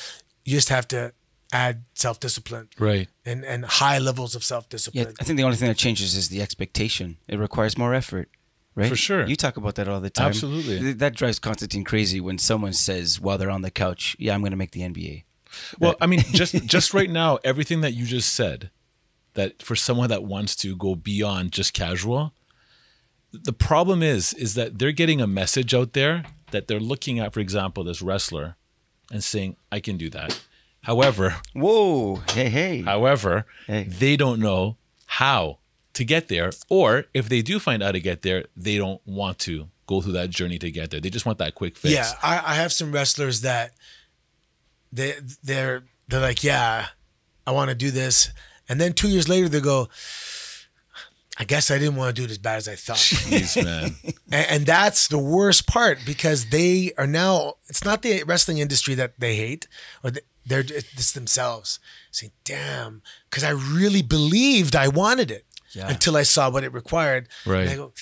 You just have to add self-discipline. Right. And high levels of self-discipline. Yeah, I think the only thing that changes is the expectation. It requires more effort, right? For sure. You talk about that all the time. Absolutely. That drives Constantine crazy when someone says while they're on the couch, yeah, I'm going to make the NBA. Well, I mean, just right now, everything that you just said, that for someone that wants to go beyond just casual, the problem is that they're getting a message out there that they're looking at, for example, this wrestler and saying, I can do that. However, whoa, hey. However, they don't know how to get there, or if they do find out to get there, they don't want to go through that journey to get there. They just want that quick fix. Yeah, I have some wrestlers that they're like, yeah, I want to do this, and then 2 years later they go, I guess I didn't want to do it as bad as I thought. Jeez, man. And that's the worst part, because they are now, it's not the wrestling industry that they hate, or they're just themselves saying, damn, because I really believed I wanted it until I saw what it required. Right. And I go,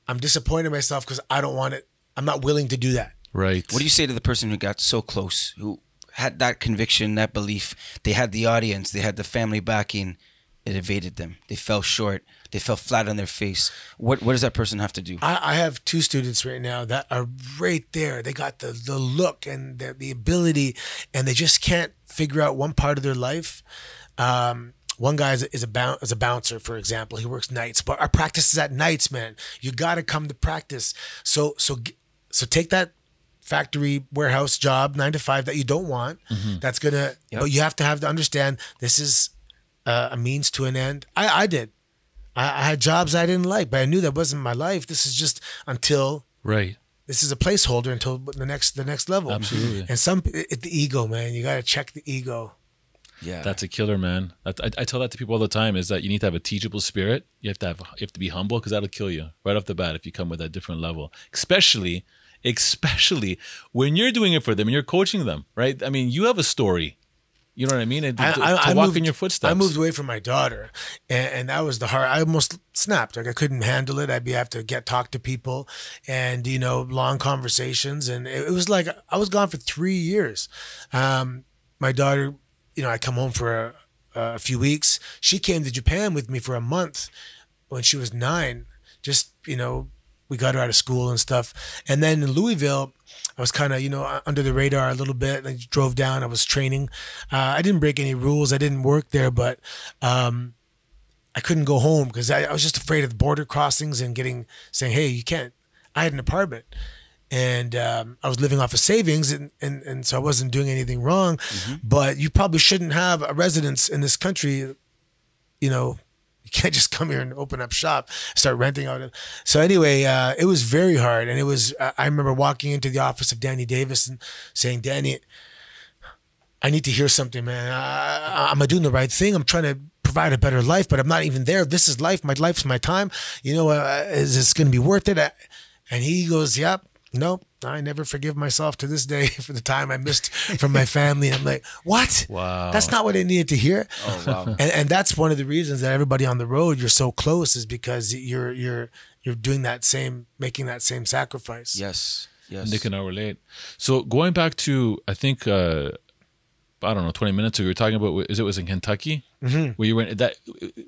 I'm disappointed in myself because I don't want it. I'm not willing to do that. Right. What do you say to the person who got so close, who had that conviction, that belief, they had the audience, they had the family backing, it evaded them. They fell short. They fell flat on their face. What does that person have to do? I have 2 students right now that are right there. They got the look and the ability, and they just can't figure out one part of their life. One guy is a bouncer, for example. He works nights, but our practice is at nights, man. You got to come to practice. So take that factory warehouse job, 9 to 5, that you don't want. That's gonna. But you have to understand this is a means to an end. I did. I had jobs I didn't like, but I knew that wasn't my life. This is just until this is a placeholder until the next level. Absolutely. And the ego, man. You got to check the ego. Yeah, that's a killer, man. I tell that to people all the time, is that you need to have a teachable spirit. You have to be humble, because that'll kill you right off the bat if you come with a different level, especially when you're doing it for them and you're coaching them, right? I mean, you have a story. You know what I mean? And to walk in your footsteps. I moved away from my daughter, and that was the hard. I almost snapped. Like, I couldn't handle it. I'd have to talk to people, and long conversations, and it was like I was gone for 3 years. My daughter, I come home for a few weeks. She came to Japan with me for a month when she was 9. Just we got her out of school and stuff, and then in Louisville, I was kind of, under the radar a little bit. I drove down. I was training. I didn't break any rules. I didn't work there, but I couldn't go home because I was just afraid of the border crossings and saying, hey, you can't. I had an apartment, and I was living off of savings, and so I wasn't doing anything wrong. But you probably shouldn't have a residence in this country, You can't just come here and open up shop, start renting out. So anyway, it was very hard. And it was, I remember walking into the office of Danny Davis and saying, Danny, I need to hear something, man. Am I doing the right thing? I'm trying to provide a better life, but I'm not even there. This is life. My life's my time. Is this going to be worth it? And he goes, yep. Nope, I never forgive myself to this day for the time I missed from my family. I'm like, what? Wow. That's not what I needed to hear. Oh, wow. And that's one of the reasons that everybody on the road, you're so close, is because you're doing making that same sacrifice. Yes. Nick and I relate. So going back to, I think, 20 minutes ago, we were talking about, it was in Kentucky, where you went.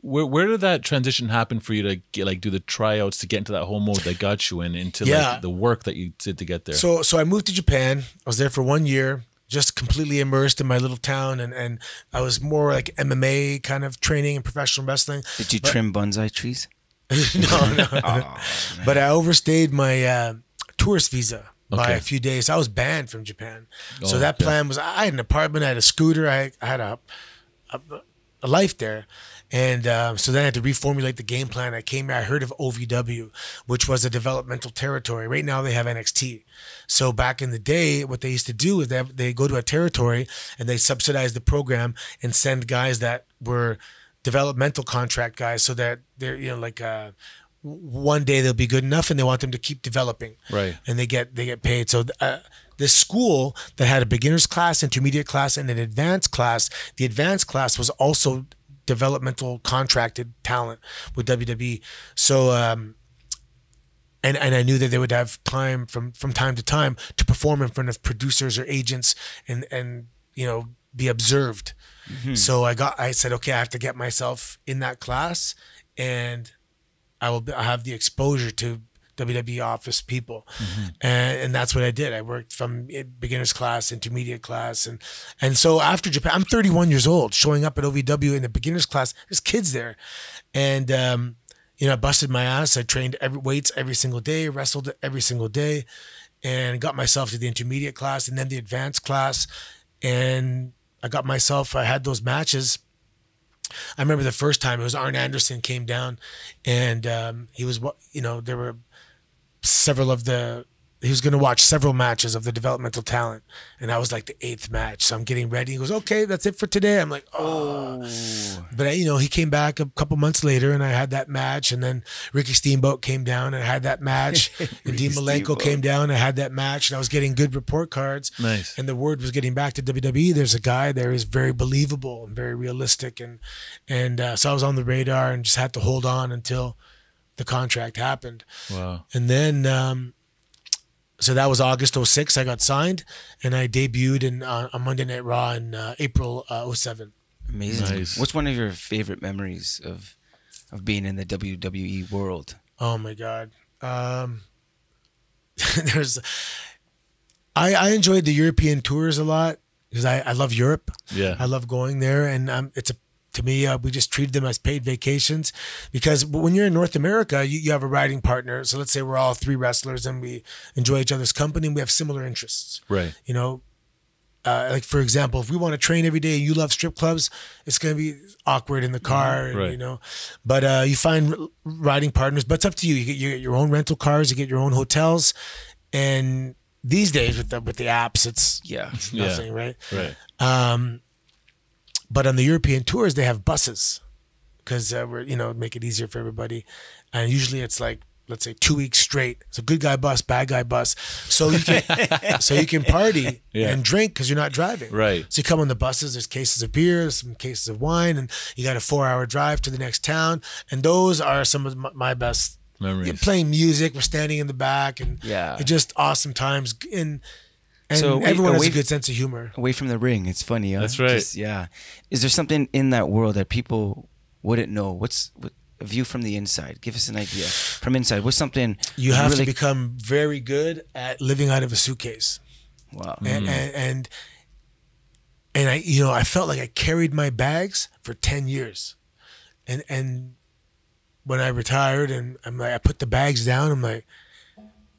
Where did that transition happen for you to do the tryouts to get into that whole mode that got you into the work that you did to get there? So I moved to Japan. I was there for 1 year, just completely immersed in my little town, and I was more like MMA kind of training and professional wrestling. Did you trim bonsai trees? No. Oh, but I overstayed my tourist visa by a few days. I was banned from Japan. So that plan was, I had an apartment, I had a scooter, I had a a life there. And so then I had to reformulate the game plan. I came here, I heard of OVW, which was a developmental territory. Right now they have NXT. So back in the day, what they used to do is they go to a territory and they subsidize the program and send guys that were developmental contract guys, so that they're, you know, like one day they'll be good enough and they want them to keep developing. Right. And they get paid. So this school that had a beginner's class, intermediate class, and an advanced class, the advanced class was also developmental contracted talent with WWE. So and I knew that they would have time from time to time to perform in front of producers or agents and you know, be observed. Mm-hmm. So I said, okay, I have to get myself in that class, and I have the exposure to WWE office people. Mm-hmm. And that's what I did. I worked from beginner's class, intermediate class. And so after Japan, I'm 31 years old, showing up at OVW in the beginner's class. There's kids there. And, you know, I busted my ass. I trained weights every single day, wrestled every single day, and got myself to the intermediate class and then the advanced class. And I had those matches. I remember the first time it was Arn Anderson came down, and he was, you know, there were he was going to watch several matches of the developmental talent, and I was like the 8th match. So I'm getting ready. He goes, okay, that's it for today. I'm like, oh. But you know, he came back a couple months later, and I had that match. And then Ricky Steamboat came down, and I had that match. And Dean Malenko came down, and I had that match. And I was getting good report cards. Nice. And the word was getting back to WWE. There's a guy there who's very believable and very realistic, and so I was on the radar and just had to hold on until the contract happened. Wow. And then so that was August 06. I got signed, and I debuted on Monday Night Raw in April 07. Amazing. Nice. What's one of your favorite memories of being in the WWE world? Oh my God. I enjoyed the European tours a lot because I love Europe. Yeah. I love going there, and to me, we just treated them as paid vacations, because when you're in North America, you have a riding partner. So let's say we're all 3 wrestlers and we enjoy each other's company and we have similar interests. Right. You know, like for example, if we want to train every day and you love strip clubs, it's going to be awkward in the car, and, right. you know, but you find riding partners, but it's up to you. You get your own rental cars, you get your own hotels. And these days with the apps, it's nothing, right? Right. But on the European tours, they have buses because we're, you know, make it easier for everybody. And usually it's like, let's say 2 weeks straight. It's a good guy bus, bad guy bus. So you can party and drink because you're not driving. Right. So you come on the buses, there's cases of beer, some cases of wine, and you got a 4-hour drive to the next town. And those are some of my best memories. You're playing music, we're standing in the back, and it's just awesome times. And so everyone has a good sense of humor. Away from the ring, it's funny. Huh? That's right. Is there something in that world that people wouldn't know? What a view from the inside? Give us an idea from inside. What's something you have to become very good at living out of a suitcase? Wow. And I, you know, I felt like I carried my bags for 10 years, and when I retired and I put the bags down, I'm like,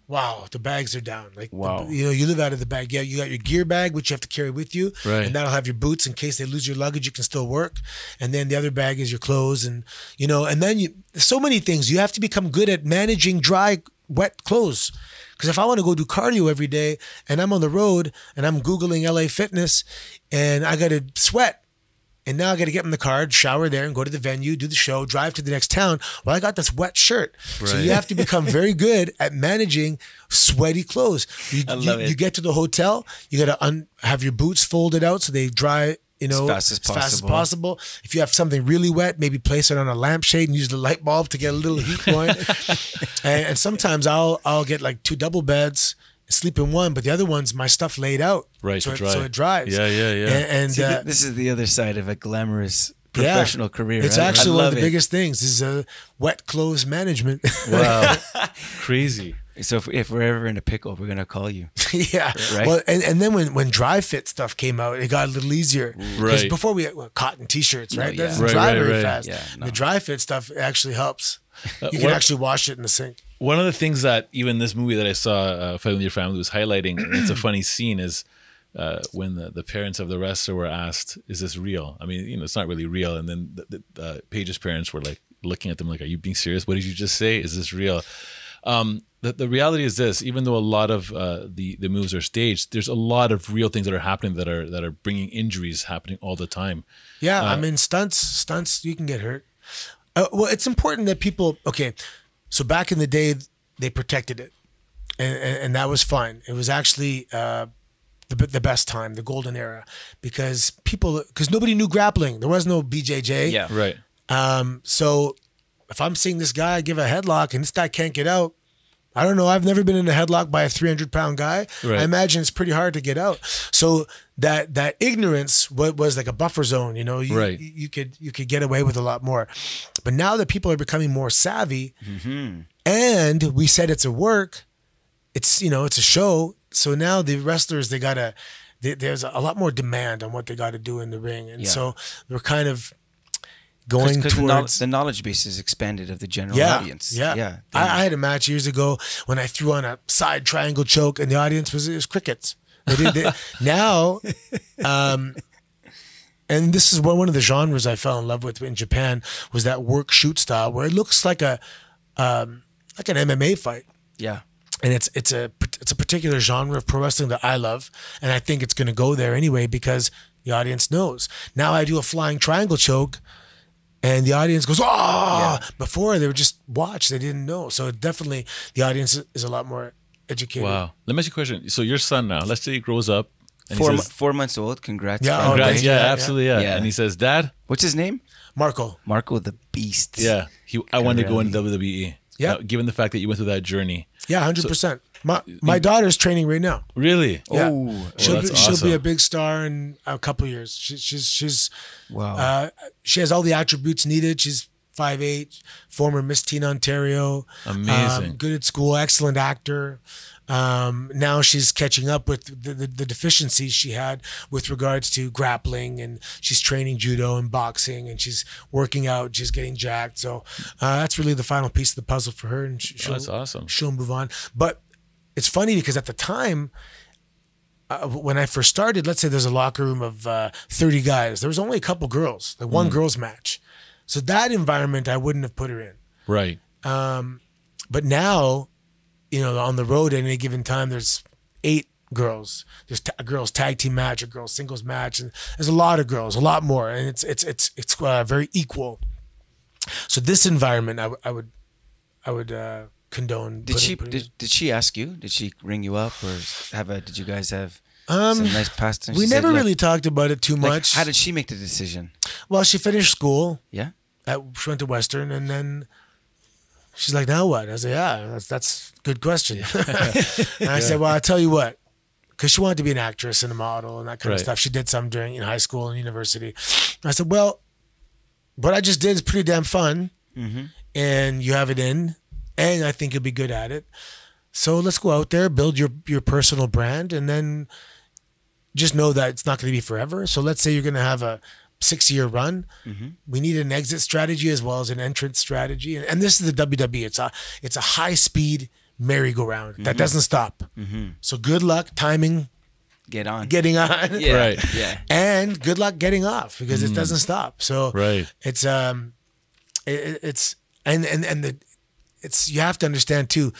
wow, the bags are down. Like, wow. You know, you live out of the bag. Yeah, you got your gear bag, which you have to carry with you. Right. And that'll have your boots in case they lose your luggage, you can still work. And then the other bag is your clothes. And, you know, and then so many things. You have to become good at managing dry, wet clothes. Because if I want to go do cardio every day and I'm on the road and I'm Googling LA Fitness and I got to sweat, and now I got to get in the car, shower there, and go to the venue, do the show, drive to the next town. Well, I got this wet shirt. Right. So you have to become very good at managing sweaty clothes. You get to the hotel, you got to have your boots folded out so they dry, you know, as fast as possible. If you have something really wet, maybe place it on a lampshade and use the light bulb to get a little heat going. and sometimes I'll get like 2 double beds, sleep in one, but the other one's my stuff laid out, right? So it dries. Yeah. And see, this is the other side of a glamorous professional career. It's actually one of the biggest things is wet clothes management. Wow, crazy. So if we're ever in a pickle, we're gonna call you. Yeah, right. Well, and then when dry fit stuff came out, it got a little easier. Right. Before we had cotton t-shirts, right? That doesn't dry very fast. Yeah, no. The dry fit stuff actually helps. You can actually wash it in the sink. One of the things that even this movie that I saw, Fighting with Your Family, was highlighting, and it's a funny scene, is when the parents of the wrestler were asked, "Is this real?" I mean, it's not really real. And then Paige's parents were like looking at them like, "Are you being serious? What did you just say? Is this real?" The reality is this: even though a lot of the moves are staged, there's a lot of real things that are happening that are bringing injuries happening all the time. Yeah, I mean, stunts, you can get hurt. Well, it's important that people. Okay, so back in the day, they protected it, and that was fine. It was actually the best time, the golden era, because nobody knew grappling. There was no BJJ. Yeah, right. So if I'm seeing this guy give a headlock and this guy can't get out, I don't know. I've never been in a headlock by a 300-pound guy. Right. I imagine it's pretty hard to get out. So that ignorance was like a buffer zone. Right. You could get away with a lot more. But now that people are becoming more savvy, and we said it's a work, it's a show. So now the wrestlers there's a lot more demand on what they got to do in the ring, and so we're kind of going towards the knowledge base is expanded of the general audience. Yeah. I had a match years ago when I threw on a side triangle choke, and the audience was crickets. Now, and this is one of the genres I fell in love with in Japan, was that work shoot style where it looks like an MMA fight. Yeah. And it's a particular genre of pro wrestling that I love, and I think it's going to go there anyway because the audience knows. Now I do a flying triangle choke, and the audience goes, "Oh!" Yeah. Before they would just watch; they didn't know. So definitely, the audience is a lot more educated. Wow. Let me ask you a question. So your son now, let's say he grows up, and 4 months old. Congrats! Yeah, congrats! yeah, Absolutely, yeah. And he says, "Dad, what's his name?" Marco the Beast. Yeah, I wanted to go into WWE. Yeah. Given the fact that you went through that journey. Yeah, 100%. My daughter's training right now. Really? Yeah. Oh, She'll be a big star in a couple of years. She's wow. She has all the attributes needed. She's 5'8", former Miss Teen Ontario. Amazing. Good at school, excellent actor. Now she's catching up with the deficiencies she had with regards to grappling, and she's training judo and boxing, and she's working out. She's getting jacked. So that's really the final piece of the puzzle for her. And that's awesome. She'll move on. But it's funny because at the time, when I first started, let's say there's a locker room of 30 guys. There was only a couple girls, like one girls match. So that environment I wouldn't have put her in. Right. But now, on the road at any given time, there's 8 girls. There's a girls tag team match, a girls singles match, and there's a lot of girls, a lot more, and it's very equal. So this environment, I would condone. Did she ask you? Did she ring you up, or did you guys have some nice past time? We never really talked about it too much. How did she make the decision? Well, she finished school. Yeah. She went to Western, and then she's like, "Now what?" I said, "Yeah, that's a good question." And I said, "Well, I'll tell you what," because she wanted to be an actress and a model and that kind of stuff. She did some during high school and university. I said, "Well, what I just did is pretty damn fun, and you have it in, and I think you'll be good at it. So let's go out there, build your personal brand, and then just know that it's not going to be forever. So let's say you're going to have a 6-year run. We need an exit strategy as well as an entrance strategy. And this is the WWE. It's a high speed merry-go-round that doesn't stop. So good luck timing. Getting on. Yeah. Right. Yeah. And good luck getting off because it doesn't stop. So it's you have to understand too,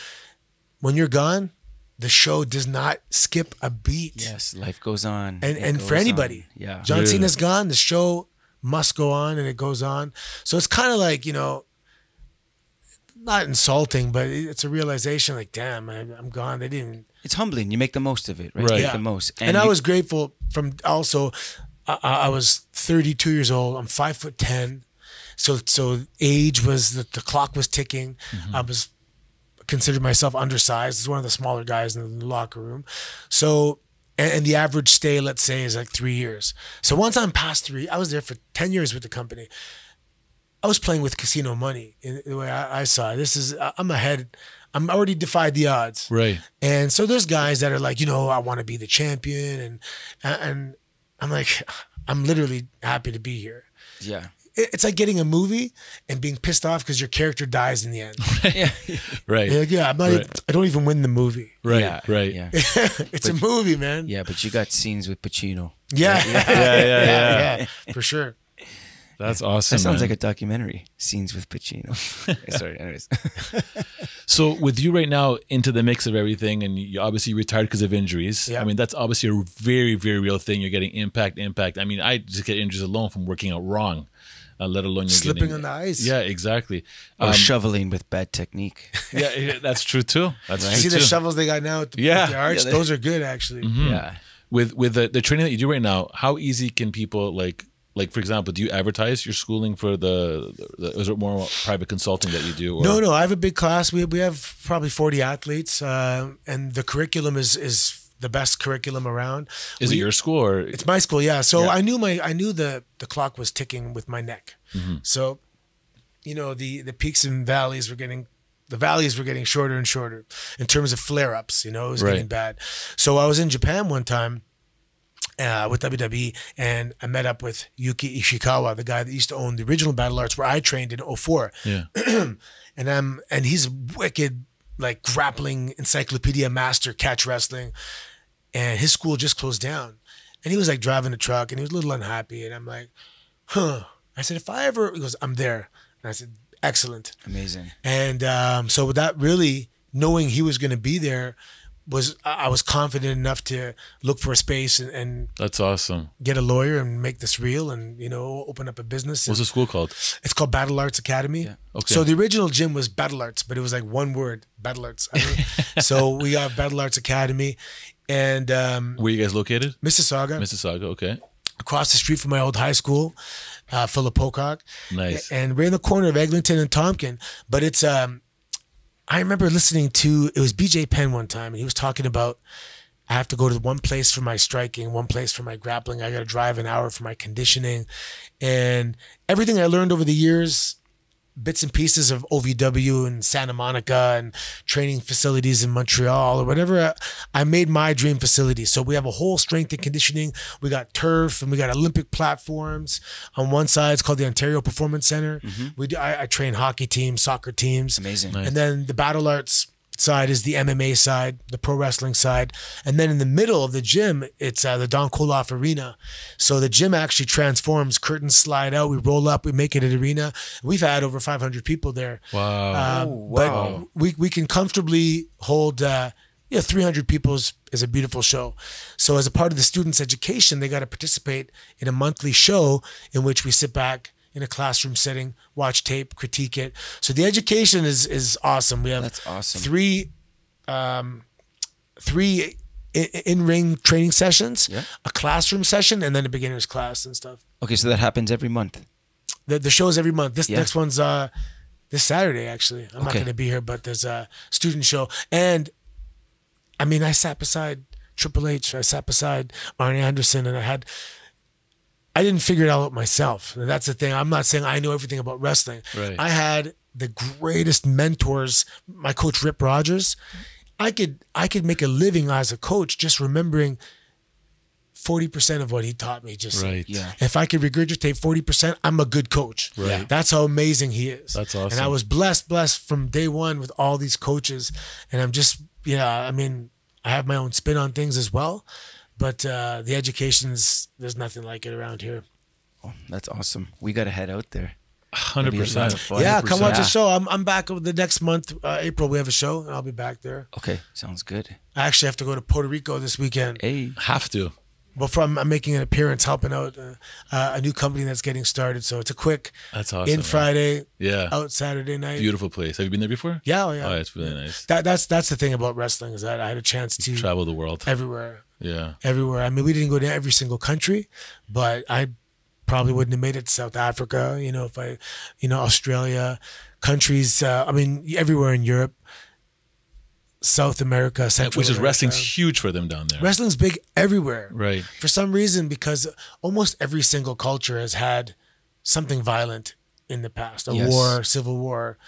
when you're gone, the show does not skip a beat. Yes, life goes on. And for anybody. Yeah. John Cena's gone, the show must go on, and it goes on. So it's kind of like, not insulting, but it's a realization like, damn, I'm gone. They didn't. It's humbling. You make the most of it, right? Right. You make the most. And I was grateful from also, I was 32 years old. I'm 5'10". So age was, the clock was ticking. I was considered myself undersized. As one of the smaller guys in the locker room. So, and the average stay, let's say, is like 3 years. So once I'm past 3, I was there for 10 years with the company. I was playing with casino money in the way I saw it. I'm ahead. I'm already defied the odds. Right. And so there's guys that are like, I want to be the champion. And I'm like, I'm literally happy to be here. Yeah. it's like getting a movie and being pissed off because your character dies in the end. Yeah. Right. You're like, yeah, I'm not. Right. I don't even win the movie. Right. Yeah, Right. Yeah. It's a movie, man. Yeah, but you got scenes with Pacino. Yeah. Yeah. For sure. That's awesome. That sounds man. like a documentary. Scenes with Pacino. Sorry, anyways. So with you right now into the mix of everything, and you obviously retired because of injuries. Yeah. I mean, that's obviously a very, very real thing. You're getting impact. I mean, I just get injuries alone from working out wrong, let alone you're Slipping getting, on the ice. Yeah, exactly. Or shoveling with bad technique. Yeah, that's true too. That's You true see the too. shovels they got now at the, Yeah. at the arch? Those are good, actually. Yeah. With the training that you do right now, how easy can people like for example, do you advertise your schooling for the is it more private consulting that you do? Or? No. I have a big class. We have probably 40 athletes, and the curriculum is the best curriculum around. Is it your school or It's my school, yeah. So I knew the clock was ticking with my neck. So, the peaks and valleys were getting. The valleys were getting shorter and shorter in terms of flare-ups. It was getting bad. So I was in Japan one time with WWE, and I met up with Yuki Ishikawa, the guy that used to own the original Battle Arts where I trained in 04. Yeah. and he's wicked, like grappling encyclopedia master, catch wrestling. And his school just closed down. And he was like driving a truck and he was a little unhappy. And I'm like, I said, he goes, I'm there. And I said, excellent. Amazing. And so with that, really knowing he was going to be there, I was confident enough to look for a space and That's awesome. get a lawyer and make this real and open up a business. What's the school called? It's called Battle Arts Academy. Yeah. Okay. So the original gym was Battle Arts, but it was like one word, Battle Arts. So we got Battle Arts Academy, and Where are you guys located? Mississauga, Okay. across the street from my old high school, Philip Pocock. Nice. And we're in the corner of Eglinton and Tompkin. But it's I remember listening to, it was BJ Penn one time, and he was talking about, I have to go to one place for my striking, one place for my grappling. I got to drive an hour for my conditioning. And everything I learned over the years, bits and pieces of OVW and Santa Monica and training facilities in Montreal or whatever, I made my dream facility. So we have a whole strength and conditioning. We got turf and we got Olympic platforms. On one side, it's called the Ontario Performance Center. I train hockey teams, soccer teams. Amazing. Nice. And then the Battle Arts side is the MMA side, the pro wrestling side. And then in the middle of the gym, it's the Don Koloff Arena. So the gym actually transforms, curtains slide out, we roll up, we make it an arena. We've had over 500 people there. Wow. But we can comfortably hold 300 people is a beautiful show. So as a part of the students' education, they got to participate in a monthly show in which we sit back in a classroom setting, watch tape, critique it. So the education is awesome. We have That's awesome. three in-ring training sessions, a classroom session, and then a beginner's class and stuff. Okay, so that happens every month. The show's every month. This Yeah. next one's this Saturday, actually. I'm not Okay. going to be here, but there's a student show. And I mean, I sat beside Triple H, I sat beside Arn Anderson, and I didn't figure it out myself. And that's the thing. I'm not saying I know everything about wrestling. Right. I had the greatest mentors. My coach, Rip Rogers. I could make a living as a coach just remembering 40% of what he taught me. Just Right. Yeah. if I could regurgitate 40%, I'm a good coach. Right. That's how amazing he is. That's awesome. And I was blessed from day one with all these coaches. And I'm just, I mean, I have my own spin on things as well. But the there's nothing like it around here. Oh, that's awesome. We got to head out there. 100%. Yeah, come watch the Yeah. show. I'm back over the next month, April. We have a show, and I'll be back there. Okay, sounds good. I actually have to go to Puerto Rico this weekend. Hey, Have to. Well, I'm making an appearance helping out a new company that's getting started. So it's a quick That's awesome. in man. Friday, Yeah. out Saturday night. Beautiful place. Have you been there before? Yeah, oh, yeah. Oh, it's really nice. That's the thing about wrestling is that I had a chance to Travel the world. everywhere. Yeah. Everywhere. I mean, we didn't go to every single country, but I probably wouldn't have made it to South Africa, if I, Australia, countries, everywhere in Europe, South America, Central Which is America. wrestling's huge for them down there. Wrestling's big everywhere. Right. For some reason, because almost every single culture has had something violent in the past. A Yes. war, civil war,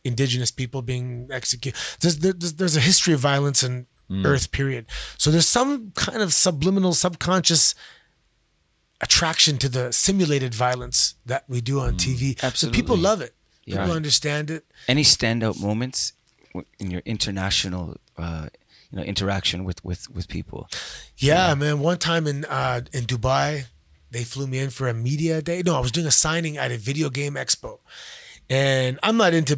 indigenous people being executed. There's a history of violence in Earth, period. So there's some kind of subliminal, subconscious attraction to the simulated violence that we do on TV. Absolutely. So people love it. People Yeah. understand it. Any standout moments in your international, interaction with people? Yeah, man. One time in Dubai, they flew me in for a media day. No, I was doing a signing at a video game expo, and I'm not into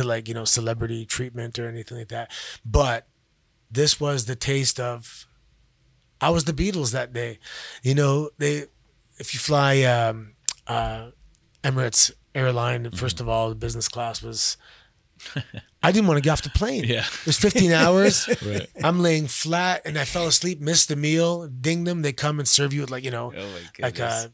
like, celebrity treatment or anything like that. But this was the taste of. I was the Beatles that day. If you fly Emirates airline, first of all, the business class was. I didn't want to get off the plane. Yeah. It was 15 hours. Right. I'm laying flat and I fell asleep, missed the meal, ding them. They come and serve you with like a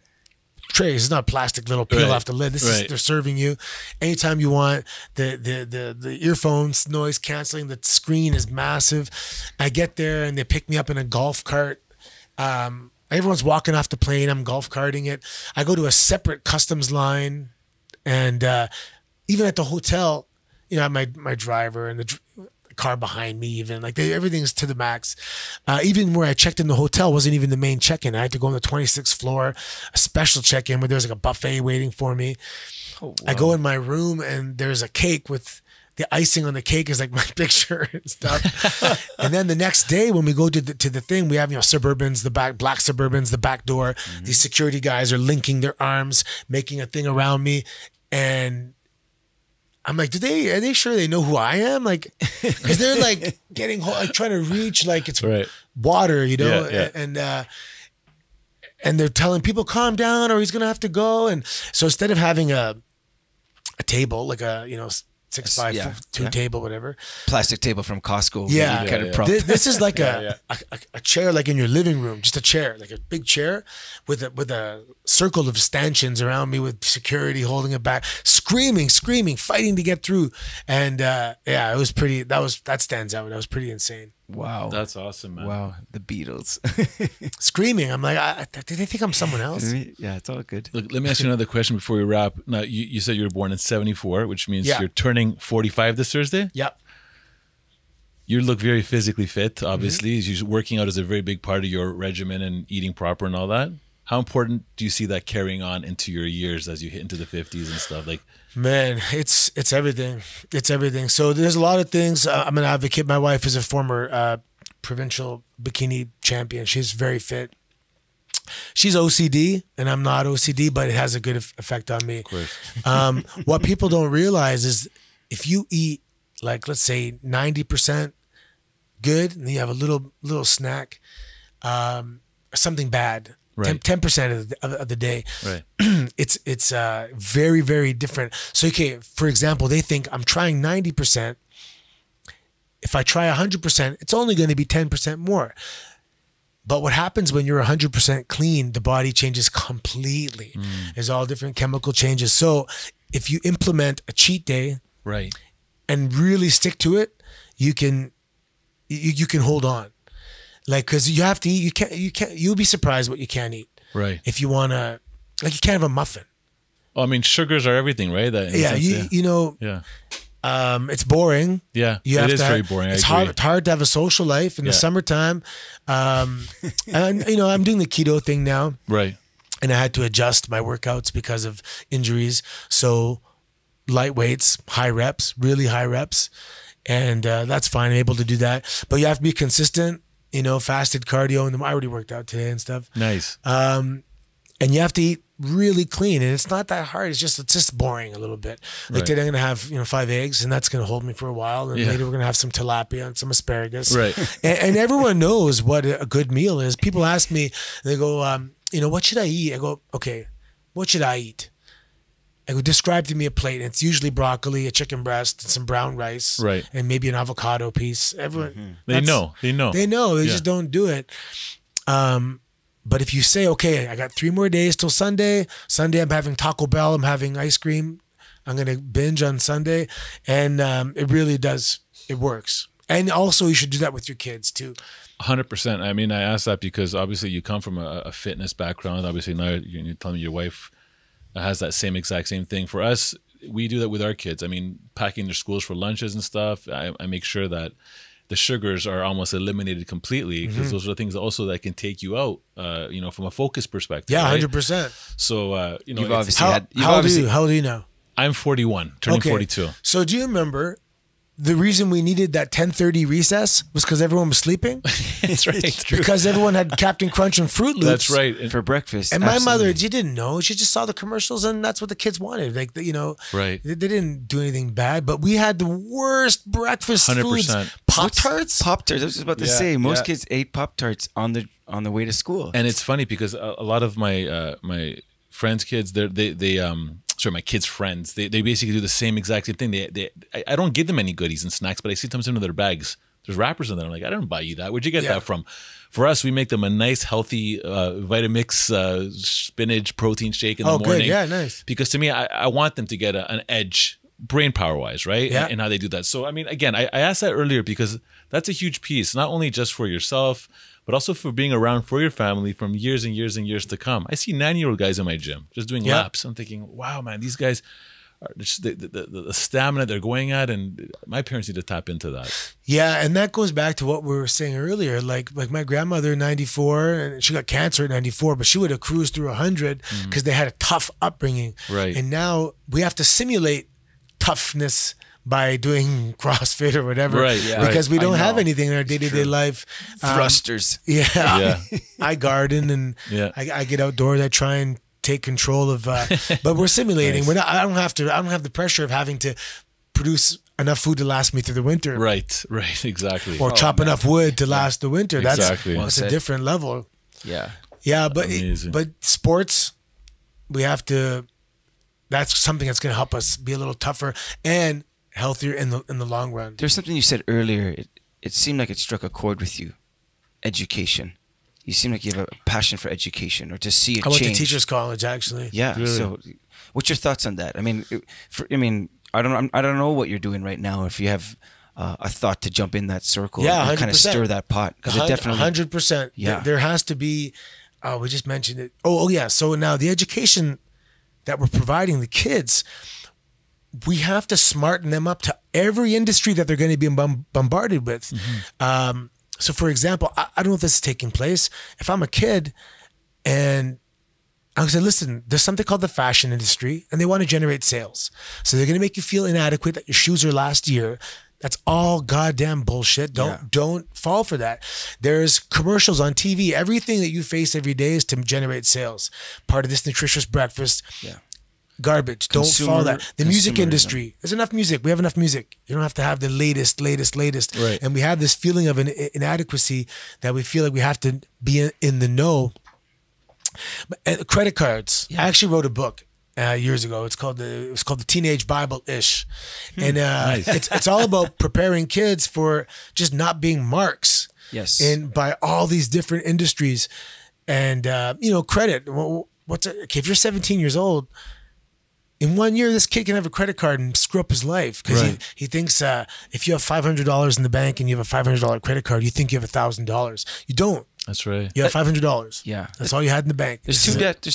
tray. It's not plastic little peel Right. off the lid. This is, Right. they're serving you anytime you want. The earphones, noise canceling, the screen is massive. I get there and they pick me up in a golf cart. Everyone's walking off the plane. I'm golf carting it. I go to a separate customs line, and even at the hotel, I have my driver and the car behind me. Even like everything's to the max. Even where I checked in the hotel wasn't even the main check-in. I had to go on the 26th floor, a special check-in where there's like a buffet waiting for me. Oh, I go in my room and there's a cake with the icing on the cake is like my picture and stuff. And then the next day when we go to the thing, we have, Suburbans, black Suburbans, the back door. Mm-hmm. These security guys are linking their arms, making a thing around me. And I'm like, are they sure they know who I am? Like, cause they're like trying to reach like it's Right. water, Yeah. and they're telling people calm down or he's going to have to go. And so instead of having a table, like a, 6x2 table, whatever. Plastic table from Costco. Yeah. Kind of prop. This is like a chair, like in your living room, just a chair, like a big chair with a circle of stanchions around me with security holding it back, screaming, fighting to get through. And it was pretty, that stands out. That was pretty insane. Wow. That's awesome, man. Wow. The Beatles. Screaming. I'm like, did they think I'm someone else? Yeah, it's all good. Look, let me ask you another question before we wrap. Now, you said you were born in 74, which means Yeah. you're turning 45 this Thursday. Yep. You look very physically fit, obviously. You're working out is a very big part of your regimen and eating proper and all that. How important do you see that carrying on into your years as you hit into the 50s and stuff? Like, man, it's everything. It's everything. So there's a lot of things. I'm an advocate. My wife is a former provincial bikini champion. She's very fit. She's OCD, and I'm not OCD, but it has a good effect on me. of course. What people don't realize is if you eat, like, let's say 90% good, and then you have a little snack, something bad, Right. 10% of the day, Right. it's very, very different. So, okay, for example, they think I'm trying 90%. If I try 100%, it's only going to be 10% more. But what happens when you're 100% clean, the body changes completely. There's all different chemical changes. So if you implement a cheat day Right. and really stick to it, you can hold on. Like, cause you have to eat, you'll be surprised what you can't eat. Right. If you want to, like, you can't have a muffin. Oh, I mean, sugars are everything, right? That, in a Yeah. sense, Yeah. It's boring. Yeah. You It have is to very boring. It's I agree. hard to have a social life in the Yeah. summertime. And I'm doing the keto thing now, Right. and I had to adjust my workouts because of injuries. So light weights, high reps, really high reps, and that's fine. I'm able to do that, but you have to be consistent. Fasted cardio, and I already worked out today and stuff. Nice. And you have to eat really clean, and it's not that hard. It's just boring a little bit. Like Right. today, I'm gonna have 5 eggs, and that's gonna hold me for a while. And Yeah. later, we're gonna have some tilapia and some asparagus. Right. And everyone knows what a good meal is. People ask me, they go, what should I eat? I go, okay, what should I eat? I go, describe to me a plate. And it's usually broccoli, a chicken breast, and some brown rice, Right. and maybe an avocado piece. Everyone, They know. They know. They Yeah. just don't do it. But if you say, okay, I got 3 more days till Sunday. Sunday, I'm having Taco Bell. I'm having ice cream. I'm going to binge on Sunday. And it really does. It works. And also, you should do that with your kids too. 100%. I mean, I asked that because obviously you come from a fitness background. Obviously now you're telling me your wife has that exact same thing. For us, we do that with our kids. I mean, packing their schools for lunches and stuff. I make sure that the sugars are almost eliminated completely, because those are the things also that can take you out, from a focus perspective. Yeah, right? 100%. So, You've obviously How, had. You've how old are obviously, you? How old are you now? I'm 41, turning 42. So do you remember the reason we needed that 10:30 recess was because everyone was sleeping? That's right. Because everyone had Captain Crunch and Fruit Loops. That's right. And, for breakfast. And my absolutely. mother, she didn't know. She just saw the commercials, and that's what the kids wanted. Like, Right. they didn't do anything bad, but we had the worst breakfast 100%. foods. Pop-Tarts? Pop-Tarts. I was just about to Yeah, say, most yeah. kids ate Pop-Tarts on the way to school. and it's funny because a lot of my my friends' kids, my kids' friends, they basically do the same exact same thing. I don't give them any goodies and snacks, but I see them into their bags. There's wrappers in there. I'm like, I didn't buy you that. Where'd you get that from? For us, we make them a nice, healthy Vitamix spinach protein shake in the morning. Good. Yeah, nice. Because to me, I want them to get an edge, brain power wise, right? Yeah. And how they do that. So, I mean, again, I asked that earlier because that's a huge piece, not only just for yourself, but also for being around for your family from years and years and years to come. I see 9-year-old guys in my gym just doing laps. I'm thinking, wow, man, these guys are just the stamina they're going at, and my parents need to tap into that. Yeah, and that goes back to what we were saying earlier. Like my grandmother, 94, and she got cancer at 94, but she would have cruised through 100 because they had a tough upbringing. Right. And now we have to simulate toughness by doing CrossFit or whatever, Right, yeah. because we I don't have know. anything in our day-to-day life. Thrusters. Yeah. Yeah. I garden and Yeah. I get outdoors. I try and take control of, but we're simulating. Nice. We're not. I don't have the pressure of having to produce enough food to last me through the winter, Right, exactly. or chop enough wood to last the winter. That's Exactly. Well that's a said. different level. Yeah. Yeah, but Amazing. but sports, we have to. That's something that's going to help us be a little tougher and healthier in the long run. There's something you said earlier. It seemed like it struck a chord with you. Education. You seem like you have a passion for education, or to see it I went change. to teachers college actually. Yeah. Really? So, what's your thoughts on that? I mean, I don't know what you're doing right now. If you have a thought to jump in that circle, Yeah, and kind of 100%. stir that pot, because it definitely 100%. Yeah. There has to be. We just mentioned it. Oh yeah. So now the education that we're providing the kids, we have to smarten them up to every industry that they're going to be bombarded with. So for example, I don't know if this is taking place. If I'm a kid and I would say, listen, there's something called the fashion industry and they want to generate sales. So they're going to make you feel inadequate that your shoes are last year. That's all goddamn bullshit. Don't fall for that. There's commercials on TV. Everything that you face every day is to generate sales. Part of this nutritious breakfast. Yeah. Garbage. Don't follow that. The music consumerism. industry. There's enough music. We have enough music. You don't have to have the latest. Right. And we have this feeling of an inadequacy that we feel like we have to be in the know. And credit cards. I actually wrote a book years ago. It was called the Teenage Bible-ish, and it's all about preparing kids for just not being marks. Yes. And by all these different industries, and credit. If you're 17 years old, in 1 year, this kid can have a credit card and screw up his life because he thinks if you have $500 in the bank and you have a $500 credit card, you think you have $1,000. You don't. That's right. You have $500. Yeah. That's all you had in the bank. There's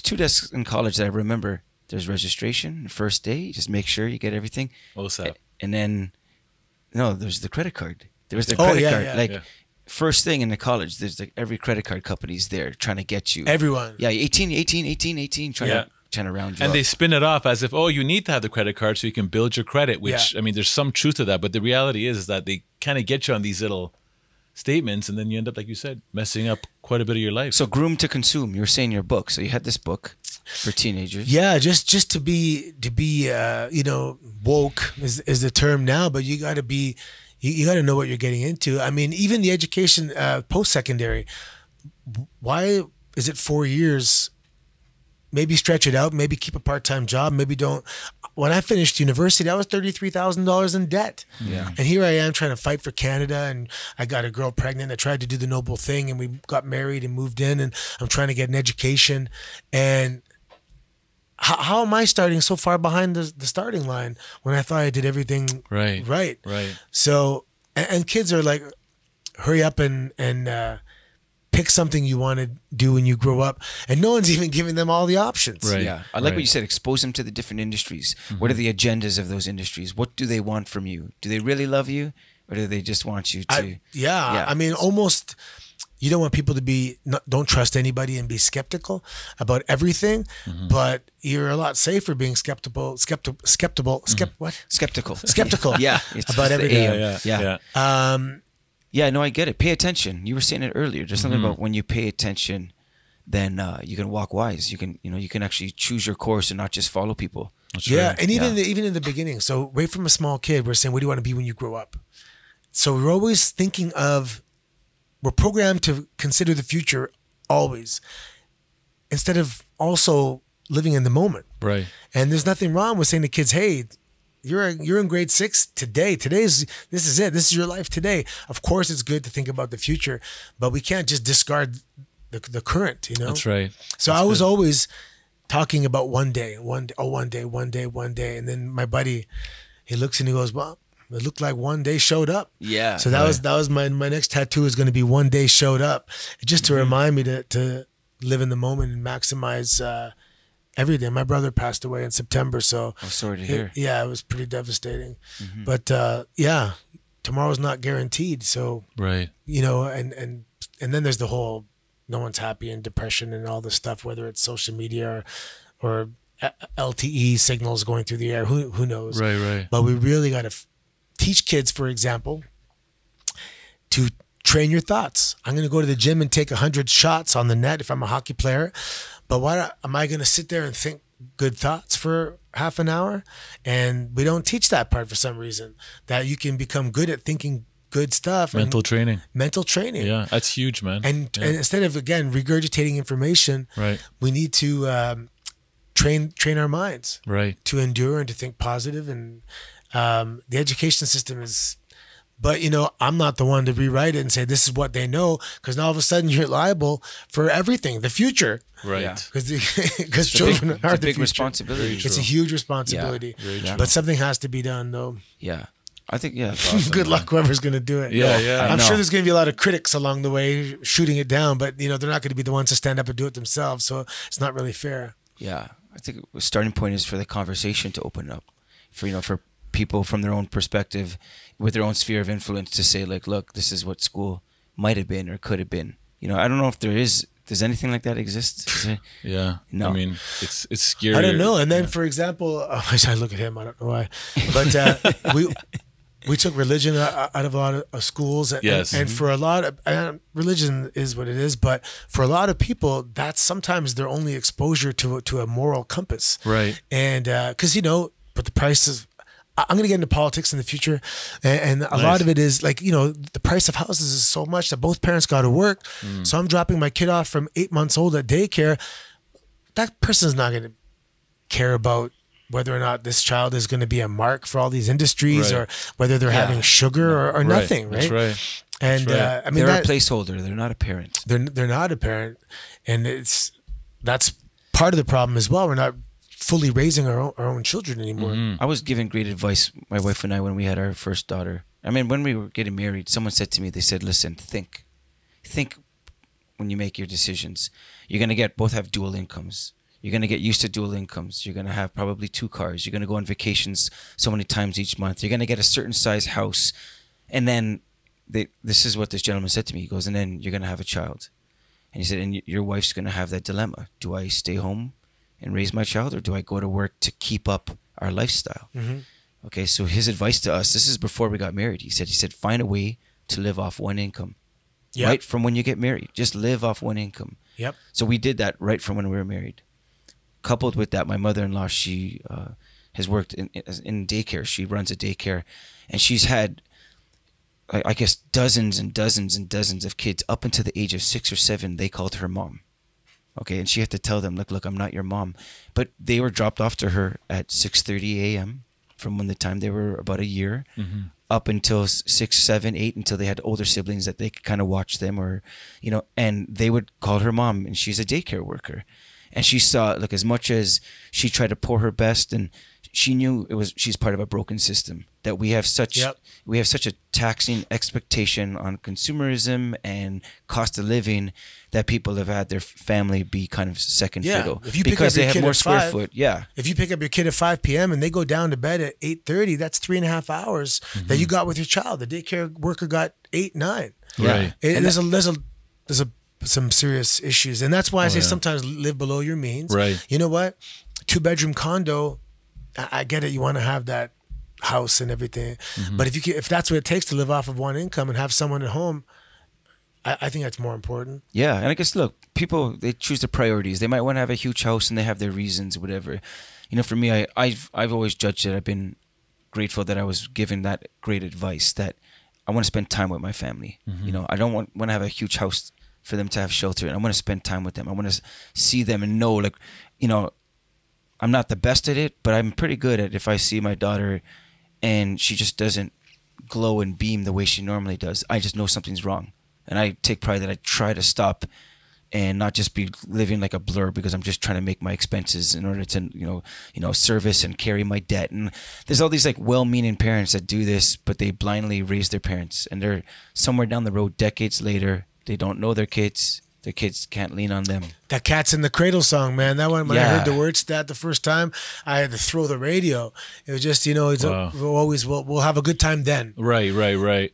two desks in college that I remember. There's registration, first day. You just make sure you get everything. OSAP. And then, there's the credit card. There was the credit card. yeah. First thing in the college, there's every credit card company's there trying to get you. Everyone. Yeah, 18, trying to round you And up. they spin it off as if, you need to have the credit card so you can build your credit, which, I mean, there's some truth to that. But the reality is that they kind of get you on these little statements, and then you end up, like you said, messing up quite a bit of your life. So groom to consume. You were saying your book. So you had this book for teenagers. Yeah, just to be woke is the term now, but you got to be you got to know what you're getting into. I mean, even the education post-secondary, why is it 4 years? Maybe stretch it out, maybe keep a part-time job, maybe don't. When I finished university, I was $33,000 in debt. Yeah. And here I am trying to fight for Canada, and I got a girl pregnant. I tried to do the noble thing, and we got married and moved in, and I'm trying to get an education. And how am I starting so far behind the starting line when I thought I did everything right? So, and kids are like, hurry up and pick something you want to do when you grow up, and no one's even giving them all the options. Right. Yeah, I like what you said. Expose them to the different industries. What are the agendas of those industries? What do they want from you? Do they really love you, or do they just want you to? I mean, almost. You don't want people to be don't trust anybody and be skeptical about everything, but you're a lot safer being skeptical. Skeptical. Yeah, about everything. Yeah, no, I get it. Pay attention. You were saying it earlier. There's something about when you pay attention, then you can walk wise. You can actually choose your course and not just follow people. And even in the beginning. So right from a small kid, we're saying, what do you want to be when you grow up? So we're always thinking of. We're programmed to consider the future always, instead of also living in the moment. Right. And there's nothing wrong with saying to kids, "Hey, you're in grade 6 today. This is it. This is your life today." Of course, it's good to think about the future, but we can't just discard the current. You know. That's right. So I was always talking about one day, and then my buddy, he looks and he goes, "Well, it looked like one day showed up." Yeah. So that was my next tattoo is going to be one day showed up, just to remind me to live in the moment and maximize every day. My brother passed away in September, so I'm sorry to hear. It was pretty devastating. But tomorrow's not guaranteed. So right, and then there's the whole no one's happy and depression and all this stuff, whether it's social media or LTE signals going through the air. Who knows? Right. But we really got to teach kids, for example, to train your thoughts. I'm going to go to the gym and take 100 shots on the net if I'm a hockey player, but why am I going to sit there and think good thoughts for half an hour? And we don't teach that part for some reason, that you can become good at thinking good stuff. Mental training. Yeah, that's huge, man. And instead of, again, regurgitating information, we need to train our minds to endure and to think positive. And the education system is, but I'm not the one to rewrite it and say this is what they know, because now all of a sudden you're liable for everything, the future, because children are the big future. Responsibility. It's a huge responsibility, but something has to be done, though. I think awesome, good luck whoever's going to do it. I'm sure there's going to be a lot of critics along the way shooting it down, but they're not going to be the ones to stand up and do it themselves, so it's not really fair. I think the starting point is for the conversation to open up, for people from their own perspective, with their own sphere of influence, to say, like, look, this is what school might have been or could have been. I don't know if does anything like that exist? No. I mean, it's scary. I don't know. And then, for example, I look at him, I don't know why, but we took religion out of a lot of schools, and for a lot of religion is what it is, but for a lot of people, that's sometimes their only exposure to a moral compass, right? And because but the price is. I'm going to get into politics in the future, and a lot of it is like, the price of houses is so much that both parents got to work. So I'm dropping my kid off from 8 months old at daycare. That person's not going to care about whether or not this child is going to be a mark for all these industries, or whether they're having sugar or nothing, right? That's right. And I mean, they're a placeholder. They're not a parent. They're not a parent, and that's part of the problem as well. We're not fully raising our own children anymore. I was given great advice, my wife and I, when we had our first daughter. I mean, when we were getting married, someone said to me, they said, listen, think when you make your decisions. You're going to both have dual incomes. You're going to get used to dual incomes. You're going to have probably 2 cars. You're going to go on vacations so many times each month. You're going to get a certain size house. And then this is what this gentleman said to me. He goes, and then you're going to have a child. And he said, and your wife's going to have that dilemma. Do I stay home and raise my child, or do I go to work to keep up our lifestyle? Okay, so his advice to us, this is before we got married. He said, find a way to live off one income. Right from when you get married. Just live off one income. So we did that right from when we were married. Coupled with that, my mother-in-law, she has worked in daycare. She runs a daycare, and she's had, I guess, dozens and dozens and dozens of kids up until the age of 6 or 7. They called her mom. Okay, and she had to tell them, look, I'm not your mom. But they were dropped off to her at 6:30 a.m. from when the time they were about a year, up until 6, 7, 8, until they had older siblings that they could kind of watch them, or, and they would call her mom, and she's a daycare worker. And she saw, as much as she tried to pour her best, and she knew she's part of a broken system, that we have such a taxing expectation on consumerism and cost of living that people have had their family be kind of second fiddle if you pick because up your they have kid more at square 5, foot. If you pick up your kid at 5 p.m. and they go down to bed at 8:30, that's 3.5 hours that you got with your child. The daycare worker got 8, 9. Right. There's some serious issues, and that's why I say sometimes live below your means. Right. You know what? 2-bedroom condo. I get it. You want to have that house and everything, but if that's what it takes to live off of one income and have someone at home, I think that's more important. Yeah, and I guess look, people, they choose their priorities. They might want to have a huge house and they have their reasons, whatever. You know, for me, I've always judged it. I've been grateful that I was given that great advice that I want to spend time with my family. You know, I don't want to have a huge house for them to have shelter, and I want to spend time with them. I want to see them and know, like, you know, I'm not the best at it, but I'm pretty good at if I see my daughter and she just doesn't glow and beam the way she normally does, I just know something's wrong. And I take pride that I try to stop and not just be living like a blur because I'm just trying to make my expenses in order to, you know, service and carry my debt. And there's all these like well-meaning parents that do this, but they blindly raise their parents, and they're somewhere down the road, decades later, they don't know their kids. Their kids can't lean on them. That Cats in the Cradle song, man. That one, when I heard the word stat the first time, I had to throw the radio. It was just, you know, we'll have a good time then. Right.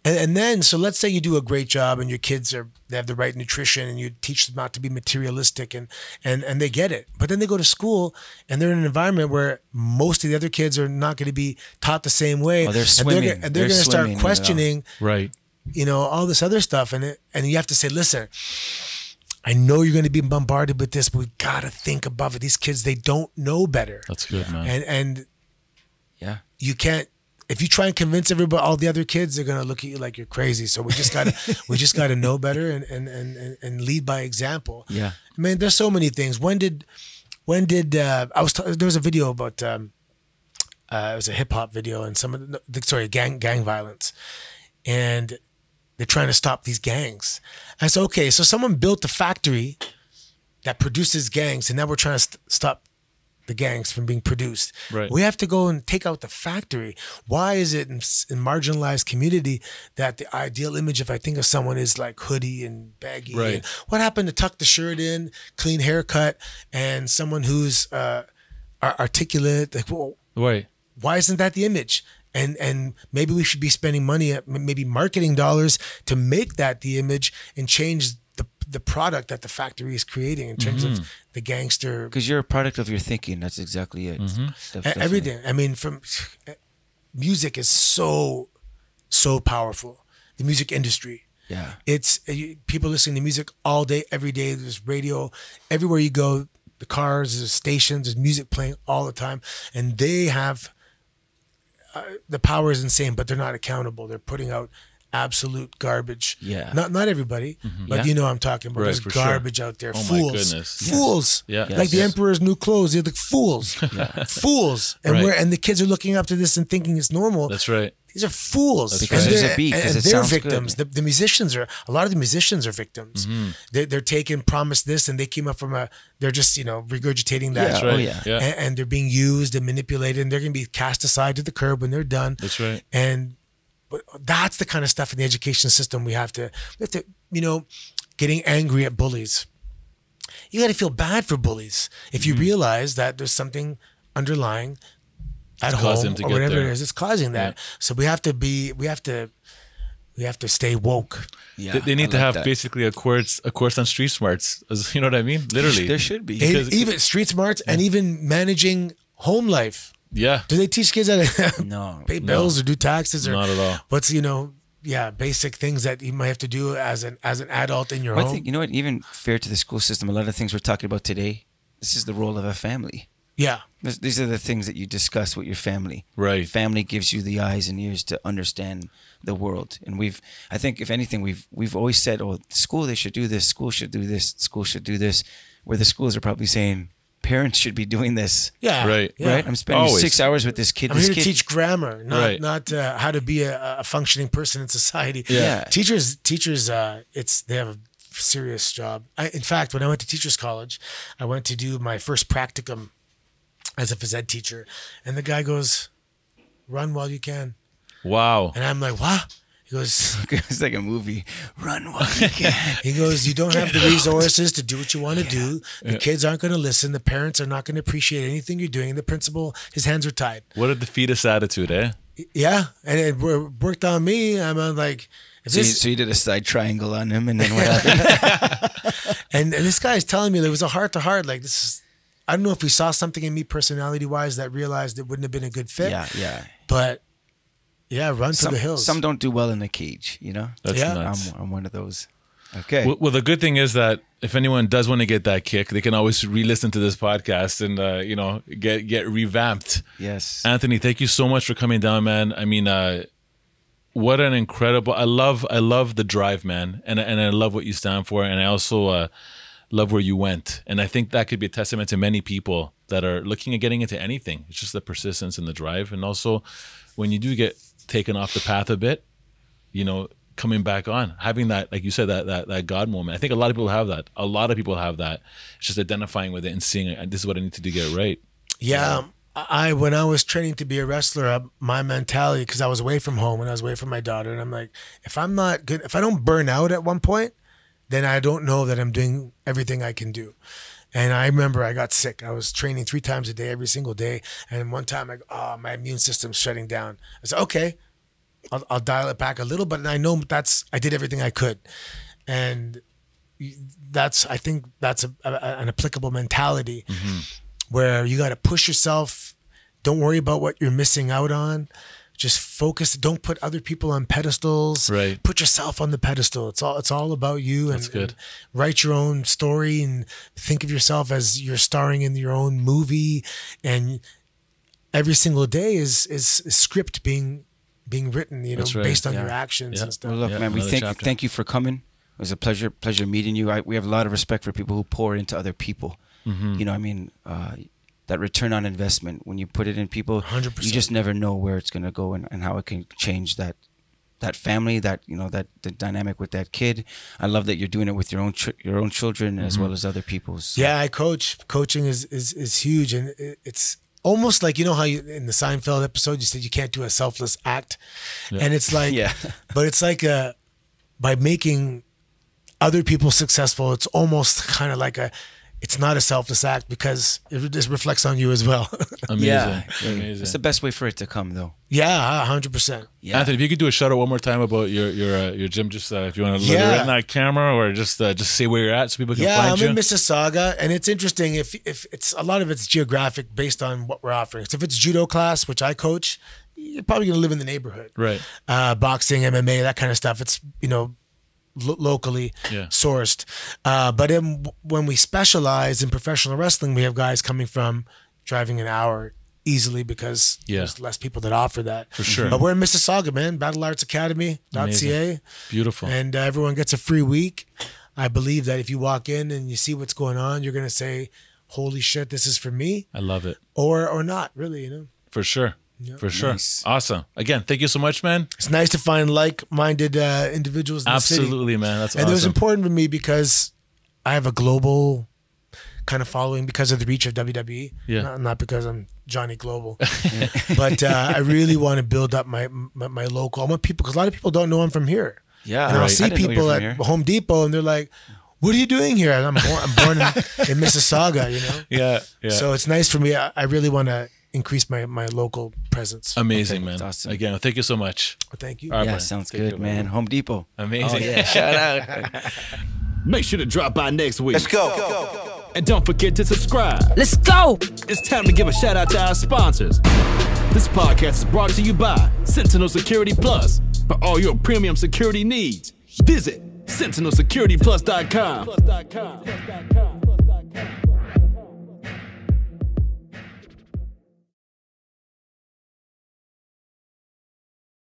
And then, so let's say you do a great job and your kids they have the right nutrition and you teach them not to be materialistic and they get it. But then they go to school and they're in an environment where most of the other kids are not going to be taught the same way. Oh, they're swimming. And they're going to start questioning, you know, all this other stuff. And you have to say, listen, I know you're going to be bombarded with this, but we got to think above it. These kids, they don't know better. That's good, man. And you can't, if you try and convince everybody, all the other kids, they're going to look at you like you're crazy. So we just got to know better and lead by example. Yeah. I mean, there's so many things. There was a video about, it was a hip hop video and gang violence. And they're trying to stop these gangs. I said, okay, so someone built a factory that produces gangs, and now we're trying to stop the gangs from being produced. Right. We have to go and take out the factory. Why is it in marginalized community that the ideal image, if I think of someone, is like hoodie and baggy? Right. And what happened to tuck the shirt in, clean haircut, and someone who's articulate? Like, well, why isn't that the image? And maybe we should be spending money, maybe marketing dollars, to make that the image and change the product that the factory is creating in terms of the gangster. Because you're a product of your thinking. That's exactly it. Everything. I mean, from music is so powerful. The music industry. Yeah. It's people listening to music all day, every day. There's radio everywhere you go. The cars, there's stations, there's music playing all the time, and they have. The power is insane, but they're not accountable. They're putting out absolute garbage. Yeah. Not everybody, but you know what I'm talking about. Right, There's garbage out there. Oh Fools. my goodness. Fools. Yeah. Like the emperor's new clothes. They're like fools. Fools. And and the kids are looking up to this and thinking it's normal. That's right. These are fools. Because there's a beat, because it they're sounds victims. good. The musicians are, a lot of the musicians are victims. They're taking, promised this, and they came up from they're just, you know, regurgitating that. That's right. Oh, yeah. And they're being used and manipulated, and they're going to be cast aside to the curb when they're done. That's right. But that's the kind of stuff in the education system we have to, you know, getting angry at bullies. You got to feel bad for bullies if you realize that there's something underlying at home or whatever it is, it's causing that. Yeah. So we have to stay woke. Yeah, they need to have basically a course on street smarts. You know what I mean? Literally, there should be even street smarts and even managing home life. Yeah. Do they teach kids how to pay bills or do taxes or not at all? What's basic things that you might have to do as an adult in your home? I think, you know what, even fair to the school system, a lot of things we're talking about today, this is the role of a family. Yeah. These are the things that you discuss with your family. Right. Family gives you the eyes and ears to understand the world. And I think if anything, we've always said, oh, school, they should do this, school should do this, school should do this, where the schools are probably saying, parents should be doing this. Yeah. Right. Yeah. Right? I'm spending 6 hours with this kid. I'm here to teach grammar, not right. How to be a functioning person in society. Yeah. Teachers, they have a serious job. In fact, when I went to teachers college, I went to do my first practicum as a phys ed teacher. And the guy goes, run while you can. Wow. And I'm like, what? He goes, It's like a movie. Run while you can. he goes, you don't have the resources to do what you want to do. The kids aren't going to listen. The parents are not going to appreciate anything you're doing. The principal, his hands are tied. What a defeatist attitude, eh? Yeah. And it worked on me. I'm like, So you did a side triangle on him, and then what happened? and this guy is telling me there was a heart to heart. Like, this is, I don't know if he saw something in me personality wise that realized it wouldn't have been a good fit. Yeah. But yeah, run to the hills. Some don't do well in the cage, you know? That's Yeah. nuts. I'm one of those. Okay. Well, the good thing is that if anyone does want to get that kick, they can always re-listen to this podcast and get revamped. Yes. Anthony, thank you so much for coming down, man. I mean, what an incredible! I love the drive, man, and I love what you stand for, and I also love where you went, and I think that could be a testament to many people that are looking at getting into anything. It's just the persistence and the drive, and also when you do get taken off the path a bit, coming back on, having that, like you said, that God moment. I think a lot of people have that. A lot of people have that. It's just identifying with it and seeing this is what I need to do to get right. Yeah. When I was training to be a wrestler, my mentality, because I was away from home and I was away from my daughter, and I'm like, if I'm not good, if I don't burn out at one point, then I don't know that I'm doing everything I can do. And I remember I got sick. I was training 3 times a day, every single day. And one time, my immune system's shutting down. I said, okay, I'll dial it back a little, but I know I did everything I could. And I think that's an applicable mentality where you got to push yourself. Don't worry about what you're missing out on. Just focus. Don't put other people on pedestals. Right. Put yourself on the pedestal. It's all about you. That's good. And write your own story and think of yourself as you're starring in your own movie. And every single day is script being written, That's right. based on your actions and stuff. Well, look, man, we thank you for coming. It was a pleasure meeting you. We have a lot of respect for people who pour into other people. That return on investment, when you put it in people, 100%. you just never know where it's going to go and how it can change that family, that the dynamic with that kid. I love that you're doing it with your own children as well as other people's. Yeah, I coach. Coaching is huge, and it's almost like, how you in the Seinfeld episode you said you can't do a selfless act, and it's like, but it's like by making other people successful, it's almost kind of like it's not a selfless act because it just reflects on you as well. Amazing. It's the best way for it to come, though. Yeah, 100%. Yeah. Anthony, if you could do a shout out one more time about your gym, just if you want to look at that camera or just say where you're at so people can find you. I'm in Mississauga, and it's interesting if it's a lot of it's geographic based on what we're offering. So if it's judo class, which I coach, you're probably going to live in the neighborhood. Right. Boxing, MMA, that kind of stuff. It's locally sourced. But when we specialize in professional wrestling, we have guys coming from driving an hour easily because there's less people that offer that. For sure. But we're in Mississauga, man. BattleArtsAcademy.ca. Beautiful. And everyone gets a free week. I believe that if you walk in and you see what's going on, you're going to say, holy shit, this is for me. I love it. Or not, really, For sure. Yep. For sure. Nice. Awesome. Again, thank you so much, man. It's nice to find like-minded individuals in the city. Absolutely, man. That's and awesome. it was important for me because I have a global kind of following because of the reach of WWE. Yeah. Not because I'm Johnny Global. But I really want to build up my local. I want people, because a lot of people don't know I'm from here. Yeah. And I'll see people at Home Depot and they're like, what are you doing here? And I'm born in Mississauga, Yeah. So it's nice for me. I really want to increase my local presence. Amazing, man. Awesome. Again, thank you so much. Well, thank you. All right, Yeah, man. sounds Take good, care, man. Home Depot. Amazing. Oh, yeah. Shout out. Make sure to drop by next week. Let's go. And don't forget to subscribe. Let's go! It's time to give a shout out to our sponsors. This podcast is brought to you by Sentinel Security Plus. For all your premium security needs, visit sentinelsecurityplus.com.